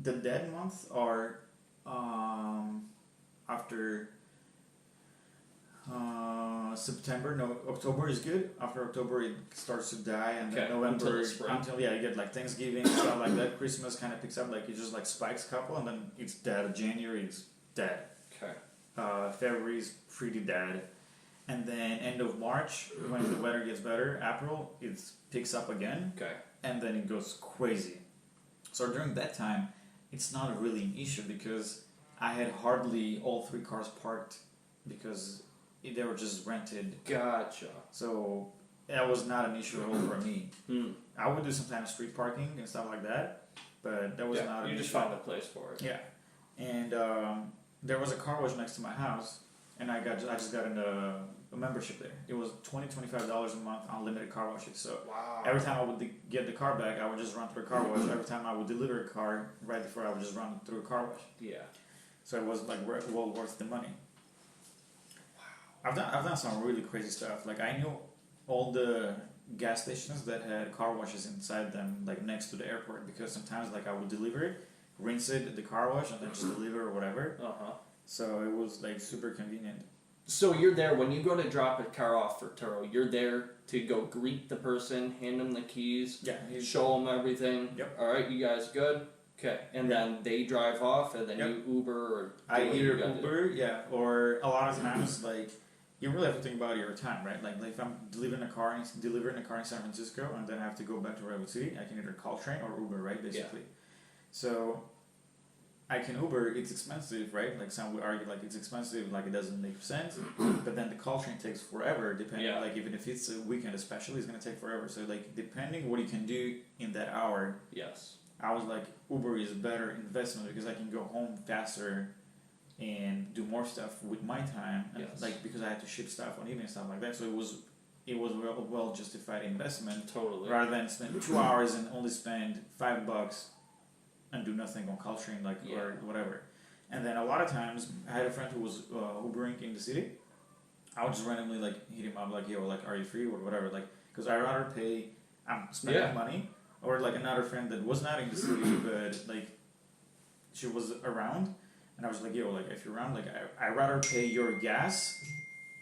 the dead months are after September. No, October is good. After October, it starts to die, and then November until you get like Thanksgiving stuff like that. Christmas kind of picks up, like it just like spikes a couple, and then it's dead. January it's dead.
Okay.
February is pretty dead, and then end of March when the weather gets better, April it picks up again.
Okay. And
then it goes crazy. So during that time, it's not really an issue because I had hardly all 3 cars parked because they were just rented.
Gotcha.
So that was not an issue at all for me. I would do sometimes street parking and stuff like that, but that was not an issue.
You just found a place for it.
Yeah. And there was a car wash next to my house, and I just got a membership there. It was $25 a month, unlimited car washes. So every time I would get the car back, I would just run through a car wash. Every time I would deliver a car right before, I would just run through a car wash.
Yeah.
So it was like well worth the money. Wow. I've done some really crazy stuff. Like I knew all the gas stations that had car washes inside them, like next to the airport, because sometimes like I would deliver it, rinse it at the car wash, and then just deliver or whatever. So it was like super convenient.
So you're there when you go to drop a car off for Turo. You're there to go greet the person, hand them the keys, show them everything.
Yep.
All right, you guys good? Okay, and then they drive off, and then you Uber or
I either Uber, or a lot of times like you really have to think about your time, right? Like if I'm delivering a car in San Francisco and then I have to go back to Redwood City, I can either call train or Uber, right? Basically, so I can Uber. It's expensive, right? Like some would argue like it's expensive, like it doesn't make sense. But then the call train takes forever, depending. Like even if it's a weekend, especially, it's gonna take forever. So like depending what you can do in that hour.
Yes.
I was like, Uber is a better investment because I can go home faster and do more stuff with my time, and like because I had to ship stuff on eBay and stuff like that. So it was well justified investment.
Totally.
Rather than spend 2 hours and only spend $5 and do nothing on Caltrain or whatever. And then a lot of times I had a friend who was Ubering in the city. I would just randomly like hit him up like, yo, like, are you free or whatever? Like, because I rather pay, I'm spending money. Or like another friend that was not in the city, but like she was around, and I was like, yo, like if you're around, like I rather pay your gas,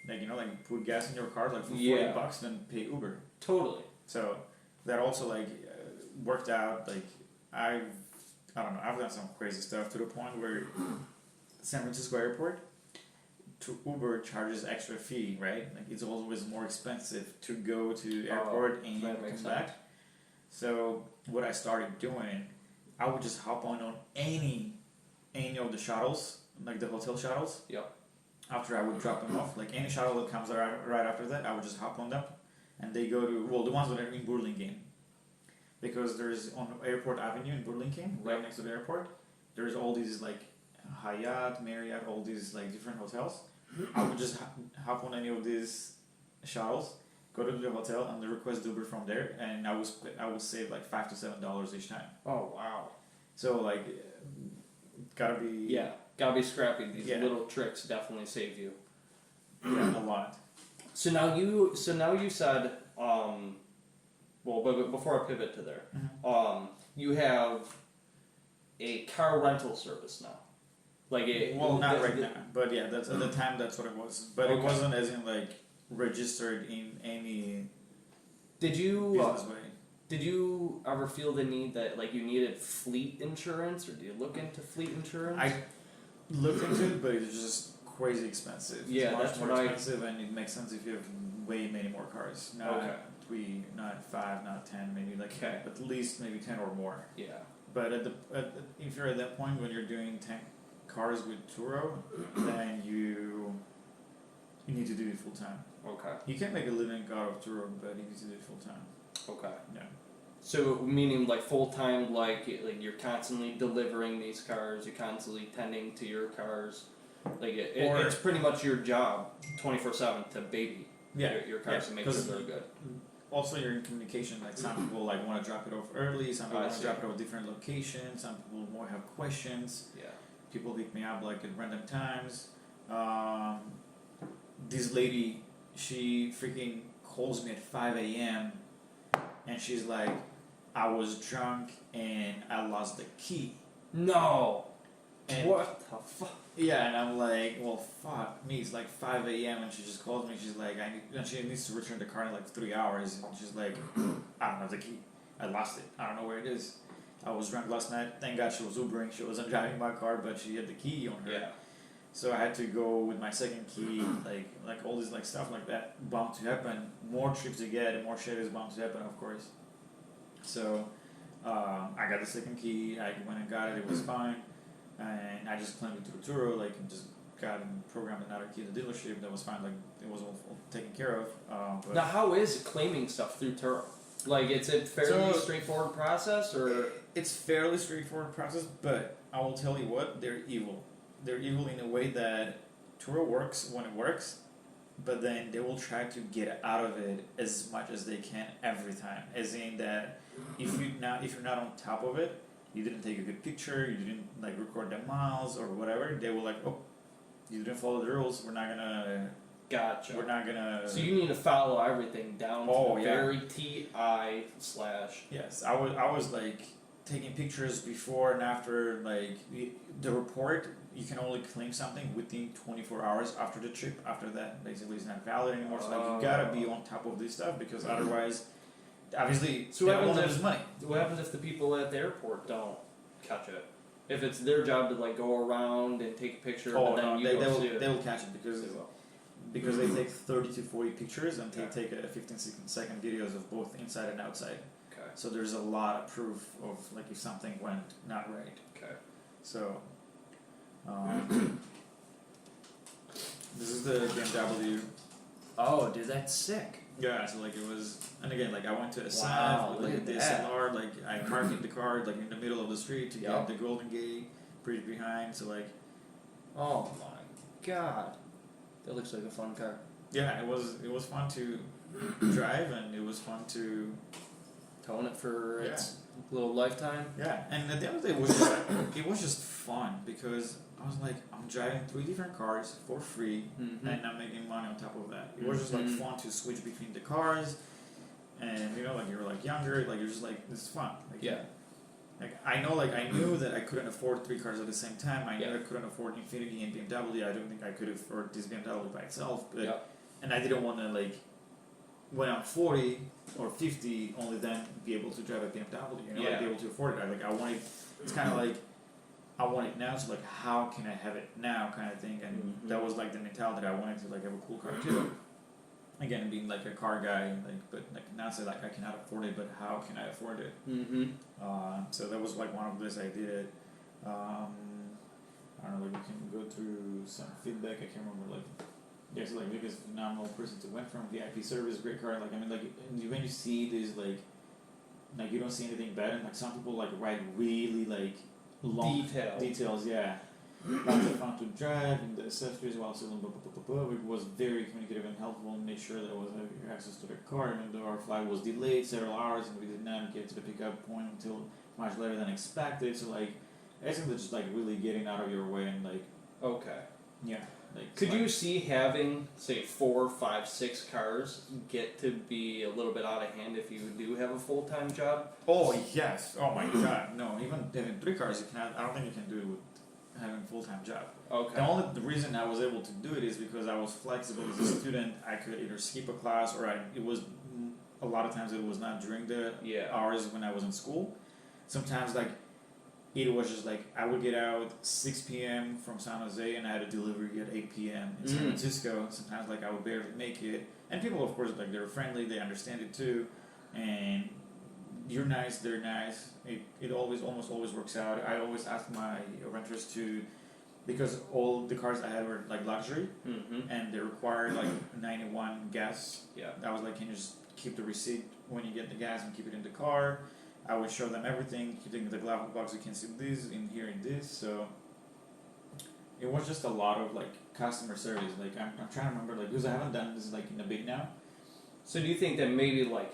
like like put gas in your car like for $40 than pay Uber.
Totally.
So that also like worked out. Like I don't know, I've done some crazy stuff to the point where San Francisco airport to Uber charges extra fee, right? Like it's always more expensive to go to the airport and come back. So what I started doing, I would just hop on any of the shuttles, like the hotel shuttles.
Yep.
After I would drop them off, like any shuttle that comes right after that, I would just hop on them, and they go to the ones that are in Burlingame, because there's on Airport Avenue in Burlingame, right next to the airport. There's all these like Hyatt, Marriott, all these like different hotels. I would just hop on any of these shuttles, go to the hotel and request Uber from there, and I would save like $5 to $7 each time.
Oh wow!
So like, gotta be
scrappy. These little tricks definitely save you.
Yeah, a lot.
So now you said but before I pivot to there, you have a car rental service now. Like
not right now, but yeah, that's at the time that's what it was. But it wasn't as in like registered in any
business
way.
Did you ever feel the need that like you needed fleet insurance, or do you look into fleet insurance?
I looked into it, but it's just crazy expensive.
Yeah,
it's much more expensive, and it makes sense if you have way many more cars. Not 3, not 5, not 10, maybe like at least maybe 10 or more.
Yeah.
But if you're at that point when you're doing 10 cars with Turo, then you need to do it full time.
Okay.
You can make a living out of Turo, but you need to do it full time.
Okay.
Yeah.
So meaning like full time, like you're constantly delivering these cars, you're constantly tending to your cars, like it's pretty much your job, 24/7 to baby your cars and make sure they're good.
Also, you're in communication. Like some people like want to drop it off early, some people want to drop it off different locations, some people more have questions.
Yeah.
People pick me up like at random times. This lady, she freaking calls me at 5 a.m. and she's like, I was drunk and I lost the key.
No.
And
what the fuck?
Yeah, and I'm like, well, fuck me. It's like 5 a.m. and she just calls me. She's like, and she needs to return the car in like 3 hours. And she's like, I don't have the key. I lost it. I don't know where it is. I was drunk last night. Thank God she was Ubering. She wasn't driving my car, but she had the key on her.
Yeah.
So I had to go with my second key, like all this like stuff like that bound to happen. More trips to get, more shit is bound to happen, of course. So I got the second key. I went and got it. It was fine, and I just claimed it to Turo, like, and just got and programmed another key in the dealership. That was fine. Like it was all taken care of. But
now, how is claiming stuff through Turo? Like, it's a fairly straightforward process, or
it's fairly straightforward process. But I will tell you what, they're evil. They're evil in a way that Turo works when it works, but then they will try to get out of it as much as they can every time. As in that if you're not on top of it, you didn't take a good picture, you didn't like record the miles or whatever, they will like, oh, you didn't follow the rules, we're not gonna
Gotcha.
We're not gonna.
So you need to follow everything down to the very TI/.
Yes, I was like taking pictures before and after. Like the report, you can only claim something within 24 hours after the trip. After that, basically, it's not valid anymore. So like you gotta be on top of this stuff because otherwise, obviously,
so
they won't lose money.
What happens if the people at the airport don't catch it? If it's their job to like go around and take a picture, but then
they will catch it because they take 30 to 40 pictures and they take a 15-second videos of both inside and outside.
Okay.
So there's a lot of proof of like if something went not right.
Okay.
So this is the BMW.
Oh, dude, that's sick.
Yeah, so like it was, and again, like I went to a
Wow,
like a DSLR, like I parked in the car like in the middle of the street to get the Golden Gate Bridge behind. So like,
oh my god, that looks like a fun car.
Yeah, it was fun to drive, and it was fun to
towing it for its little lifetime.
Yeah, and at the end of the day, it was just fun because I was like, I'm driving 3 different cars for free, and I'm making money on top of that. It was just like fun to switch between the cars, and you know, like you're like younger, like you're just like this is fun. Like, like I knew that I couldn't afford 3 cars at the same time. I knew I couldn't afford Infiniti and BMW. I don't think I could afford this BMW by itself, but and I didn't want to like when I'm 40 or 50 only then be able to drive a BMW. You know, like be able to afford it. I wanted. It's kind of like. I want it now, so like, how can I have it now, kind of thing, and that was like the mentality that I wanted to like have a cool car too. Again, being like a car guy, like, but like not say like I cannot afford it, but how can I afford it? So that was like one of this I did it. I don't know, like we can go through some feedback. I can't remember like. Yeah, so like Vic is a phenomenal person to went from VIP service, great car. Like I mean, like when you see this like you don't see anything bad, and like some people like write really like. Long details, yeah. Lots of fun to drive, and the accessories while still it was very communicative and helpful. Made sure there was access to the car, even though our flight was delayed several hours, and we did not get to the pickup point until much later than expected. So like, I think that's just like really getting out of your way and like.
Okay.
Yeah. Like,
could you see having, say, 4, 5, 6 cars get to be a little bit out of hand if you do have a full-time job?
Oh, yes. Oh, my God. No, even having 3 cars, you cannot, I don't think you can do it with having a full-time job.
Okay.
The reason I was able to do it is because I was flexible as a student. I could either skip a class or it was, a lot of times it was not during the hours when I was in school. Sometimes, like, it was just like I would get out 6 p.m. from San Jose and I had a delivery at 8 p.m. in San Francisco. Sometimes like I would barely make it, and people of course like they're friendly, they understand it too, and you're nice, they're nice. It almost always works out. I always ask my renters to, because all the cars I had were like luxury, and they required like 91 gas. Yeah, I was like, can you just keep the receipt when you get the gas and keep it in the car? I would show them everything, keeping the glove box, you can see this, in here, in this, so it was just a lot of like customer service, like I'm trying to remember, like, because I haven't done this like in a bit now.
So do you think that maybe like,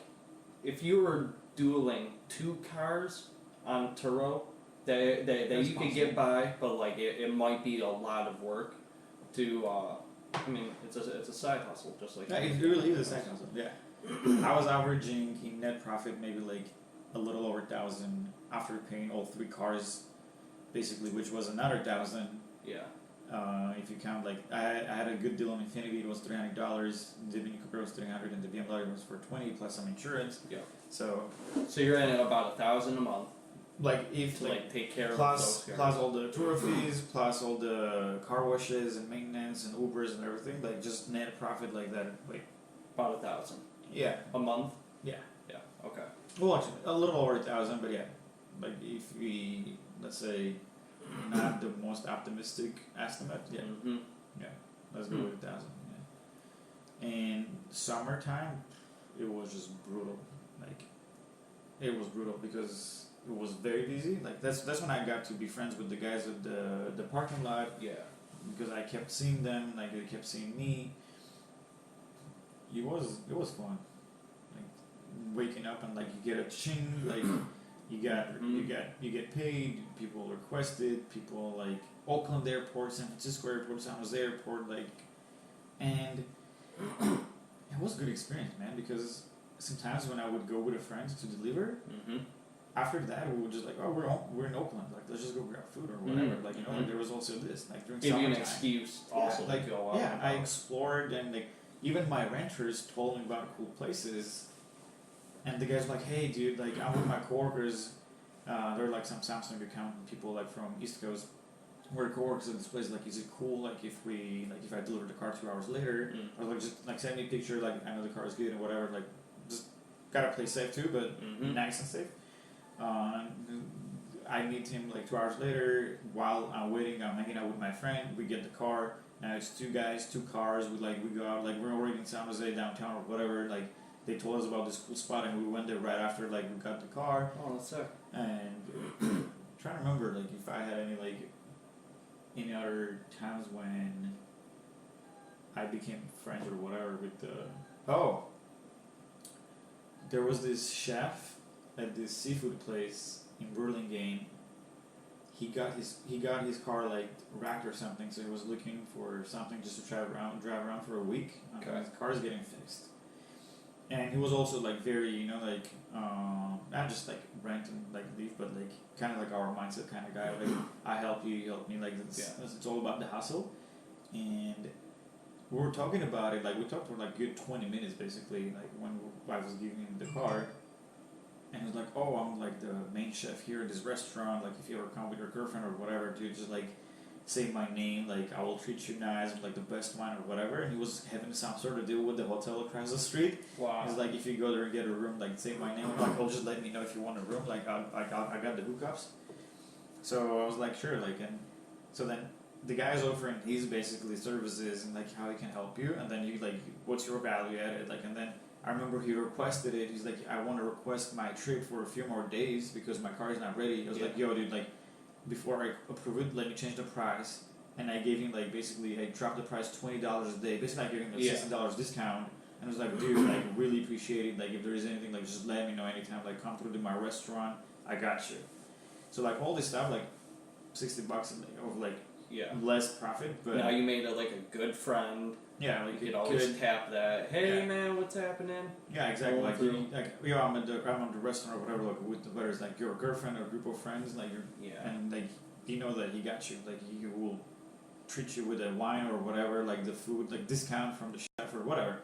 if you were dueling 2 cars on Turo, that you could get by, but like it might be a lot of work to, I mean, it's a side hustle, just like...
Yeah, it really is a side hustle, yeah. I was averaging in net profit maybe like a little over 1,000 after paying all 3 cars, basically, which was another 1,000.
Yeah.
If you count like I had a good deal on Infiniti, it was $300. The Mini Cooper was $300, and the BMW was for $20 plus some insurance.
Yeah.
So
you're in about $1,000 a month.
Like if
to like take care
plus,
of those
plus all the Turo fees, plus all the car washes and maintenance and Ubers and everything, like just net profit like that. Wait.
About 1,000.
Yeah.
A month.
Yeah.
Yeah. Okay.
Well, actually, a little over 1,000, but yeah, like if we let's say not the most optimistic estimate, yeah, yeah, let's go with 1,000. Yeah. And summertime, it was just brutal. Like it was brutal because it was very busy. Like that's when I got to be friends with the guys at the parking lot. Yeah. Because I kept seeing them, like they kept seeing me. It was fun. Waking up and like you get a ching, like you get paid, people requested, people like Oakland Airport, San Francisco Airport, San Jose Airport, like, and it was a good experience, man, because sometimes when I would go with a friend to deliver, after that we would just like, oh, we're in Oakland, like let's just go grab food or whatever, like you know, like there was also this, like during
Give you an
summertime.
excuse also
like
to go out.
yeah, I explored, and like even my renters told me about cool places, and the guys were like, hey dude, like I'm with my coworkers, they're like some Samsung accountant people like from East Coast. We're coworkers at this place. Like, is it cool? Like, if I deliver the car 2 hours later, or like just like send me a picture. Like, I know the car is good and whatever. Like, just gotta play safe too, but nice and safe. I meet him like 2 hours later. While I'm waiting, I'm hanging out with my friend. We get the car. Now it's two guys, two cars. We go out. Like, we're already in San Jose downtown or whatever. Like, they told us about this cool spot, and we went there right after. Like, we got the car.
Oh, that's sick.
And trying to remember like if I had any other times when I became friends or whatever with there was this chef at this seafood place in Burlingame. He got his car like wrecked or something, so he was looking for something just to drive around for a week.
Okay.
His car is getting fixed. And he was also like very, like not just like rent and like leave, but like kind of like our mindset kind of guy. Like I help you, you help me. Like it's all about the hustle. And we were talking about it. Like we talked for like good 20 minutes basically. Like when I was giving him the car, and he was like, "Oh, I'm like the main chef here at this restaurant. Like if you ever come with your girlfriend or whatever, dude, just like say my name, like I will treat you nice, I'm like the best wine or whatever." And he was having some sort of deal with the hotel across the street.
Wow.
He's like, if you go there and get a room, like say my name, like, oh, just let me know if you want a room, like I got the hookups. So I was like, sure, like, and so then the guy's offering his basically services and like how he can help you, and then you like, what's your value added, like, and then I remember he requested it. He's like, I want to request my trip for a few more days because my car is not ready. I was like, yo, dude, like, before I approve it, let me change the price. And I gave him like basically I dropped the price $20 a day. Basically I gave him a $60 discount, and I was like, dude, like really appreciate it. Like if there is anything, like just let me know anytime. Like come through to my restaurant, I got you. So like all this stuff, like $60 of like less profit, but
now you made it like a good friend.
Yeah, like
you could always tap that. Hey man, what's happening?
Yeah, exactly. Like I'm at the restaurant or whatever. Like with whether it's like your girlfriend or a group of friends, like and like you know that he got you. Like he will treat you with a wine or whatever, like the food, like discount from the chef or whatever.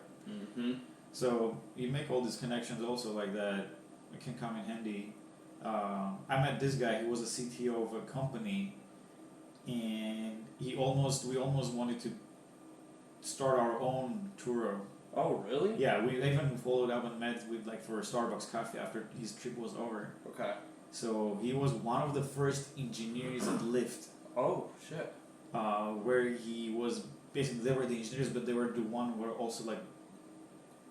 So you make all these connections also like that. It can come in handy. I met this guy. He was a CTO of a company, and we almost wanted to start our own Turo.
Oh, really?
Yeah, we even followed up and met with like for a Starbucks coffee after his trip was over.
Okay.
So he was one of the first engineers at Lyft.
Oh shit.
Where he was basically they were the engineers, but they were the one who were also like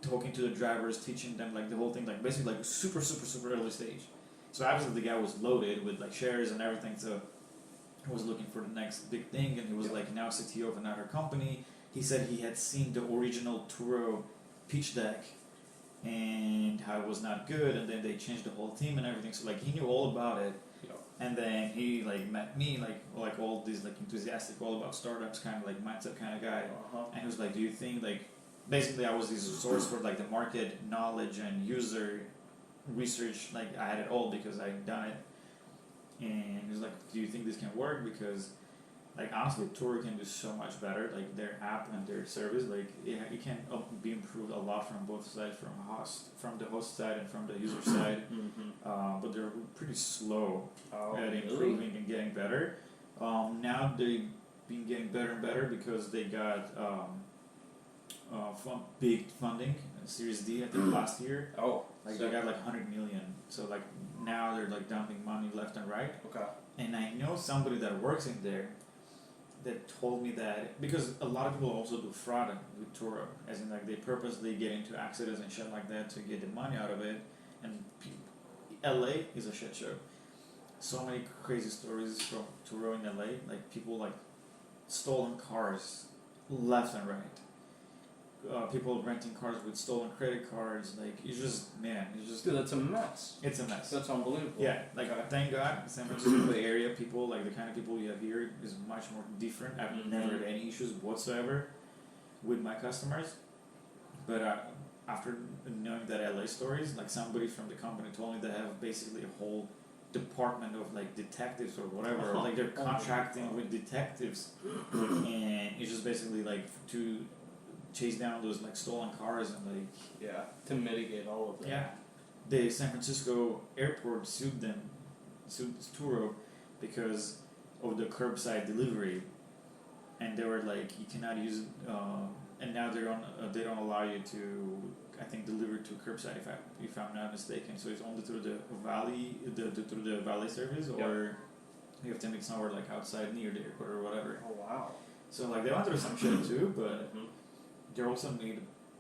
talking to the drivers, teaching them like the whole thing, like basically like super early stage. So obviously the guy was loaded with like shares and everything, so he was looking for the next big thing, and he was like now CTO of another company. He said he had seen the original Turo pitch deck and how it was not good, and then they changed the whole team and everything. So like he knew all about it, and then he like met me like all these like enthusiastic, all about startups kind of like mindset kind of guy, and he was like, "Do you think like basically I was his source for like the market knowledge and user research? Like I had it all because I'd done it." And he was like, "Do you think this can work? Because like honestly, Turo can do so much better. Like their app and their service, like it can be improved a lot from both sides, from the host side and from the user side. But they're pretty slow at improving and getting better. Now they've been getting better and better because they got big funding, Series D, I think last year.
Oh,
like they got like 100 million. So like now they're like dumping money left and right.
Okay. And
I know somebody that works in there that told me that because a lot of people also do fraud with Turo, as in like they purposely get into accidents and shit like that to get the money out of it. And LA is a shit show. So many crazy stories from Turo in LA, like people like stolen cars left and right. People renting cars with stolen credit cards, like it's just
dude, that's a mess.
It's a mess.
That's unbelievable.
Yeah, like thank God, San Francisco Bay Area people, like the kind of people you have here is much more different. I've never had any issues whatsoever with my customers. But after knowing that LA stories, like somebody from the company told me they have basically a whole department of like detectives or whatever, like they're contracting with detectives, and it's just basically like to chase down those like stolen cars and like
to mitigate all of that.
Yeah, the San Francisco airport sued Turo because of the curbside delivery, and they were like, you cannot use it, and now they don't allow you to, I think, deliver to curbside if I'm not mistaken. So it's only through the valet service, or you have to make somewhere like outside near the airport or whatever.
Oh wow!
So like they went through some shit too, but they're also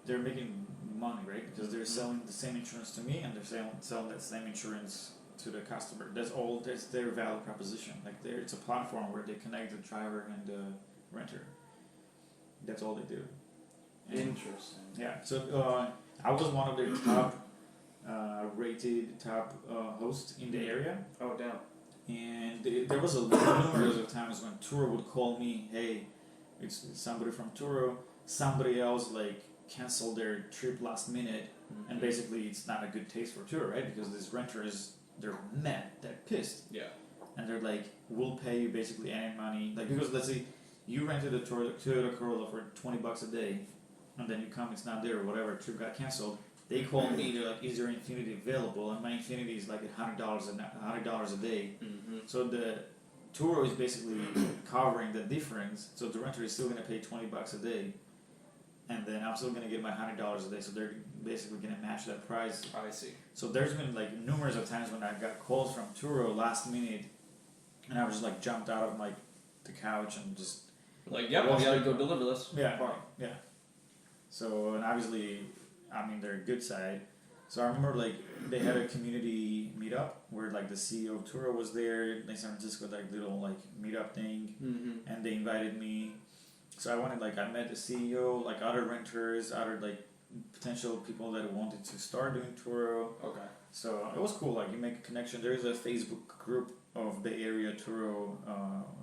they're making money, right? Because they're selling the same insurance to me, and they're selling that same insurance to the customer. That's their value proposition. Like it's a platform where they connect the driver and the renter. That's all they do. And
interesting.
Yeah. So I was one of their top rated hosts in the area.
Oh damn.
And there was numerous of times when Turo would call me, hey, it's somebody from Turo. Somebody else like canceled their trip last minute, and basically it's not a good taste for Turo, right? Because these renters, they're mad, they're pissed.
Yeah.
And they're like, we'll pay you basically any money. Like, because let's say you rented a Toyota Corolla for $20 a day, and then you come, it's not there or whatever, trip got canceled. They call me, they're like, is your Infinity available? And my Infinity is like $100 a day. So the Turo is basically covering the difference, so the renter is still going to pay $20 a day, and then I'm still going to get my $100 a day, so they're basically going to match that price.
I see.
So there's been like numerous of times when I got calls from Turo last minute, and I was just like jumped out of the couch and just
like, yep, we gotta go deliver this.
Yeah, yeah. So, and obviously, I mean, they're a good side. So I remember like they had a community meetup where like the CEO of Turo was there in San Francisco, like little like meetup thing, and they invited me. So I met the CEO, like other renters, other like potential people that wanted to start doing Turo.
Okay.
So it was cool. Like you make a connection. There's a Facebook group of Bay Area Turo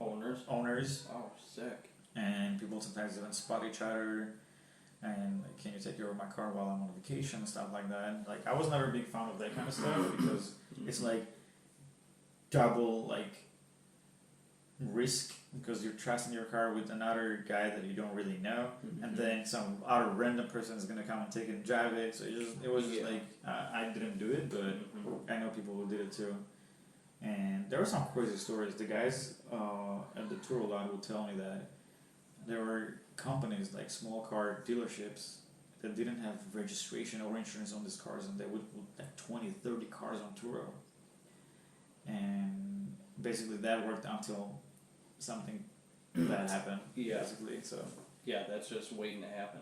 owners.
Oh, sick.
And people sometimes even spot each other. And like, can you take care of my car while I'm on vacation and stuff like that. Like I was never a big fan of that kind of stuff because it's like double like risk because you're trusting your car with another guy that you don't really know, and then some other random person is gonna come and take it and drive it. So it was just like I didn't do it, but I know people who did it too. And there were some crazy stories. The guys at the Turo lot would tell me that there were companies like small car dealerships that didn't have registration or insurance on these cars, and they would put like 20, 30 cars on Turo. And basically that worked until something bad happened.
Yeah.
Basically, so.
Yeah, that's just waiting to happen.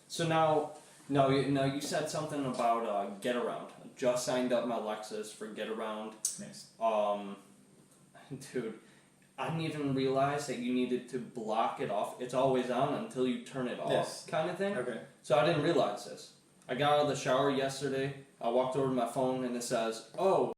So now you said something about Get Around. Just signed up my Lexus for Get Around.
Nice.
Dude, I didn't even realize that you needed to block it off. It's always on until you turn it off, kind of thing.
Okay.
So I didn't realize this. I got out of the shower yesterday. I walked over to my phone and it says, "Oh,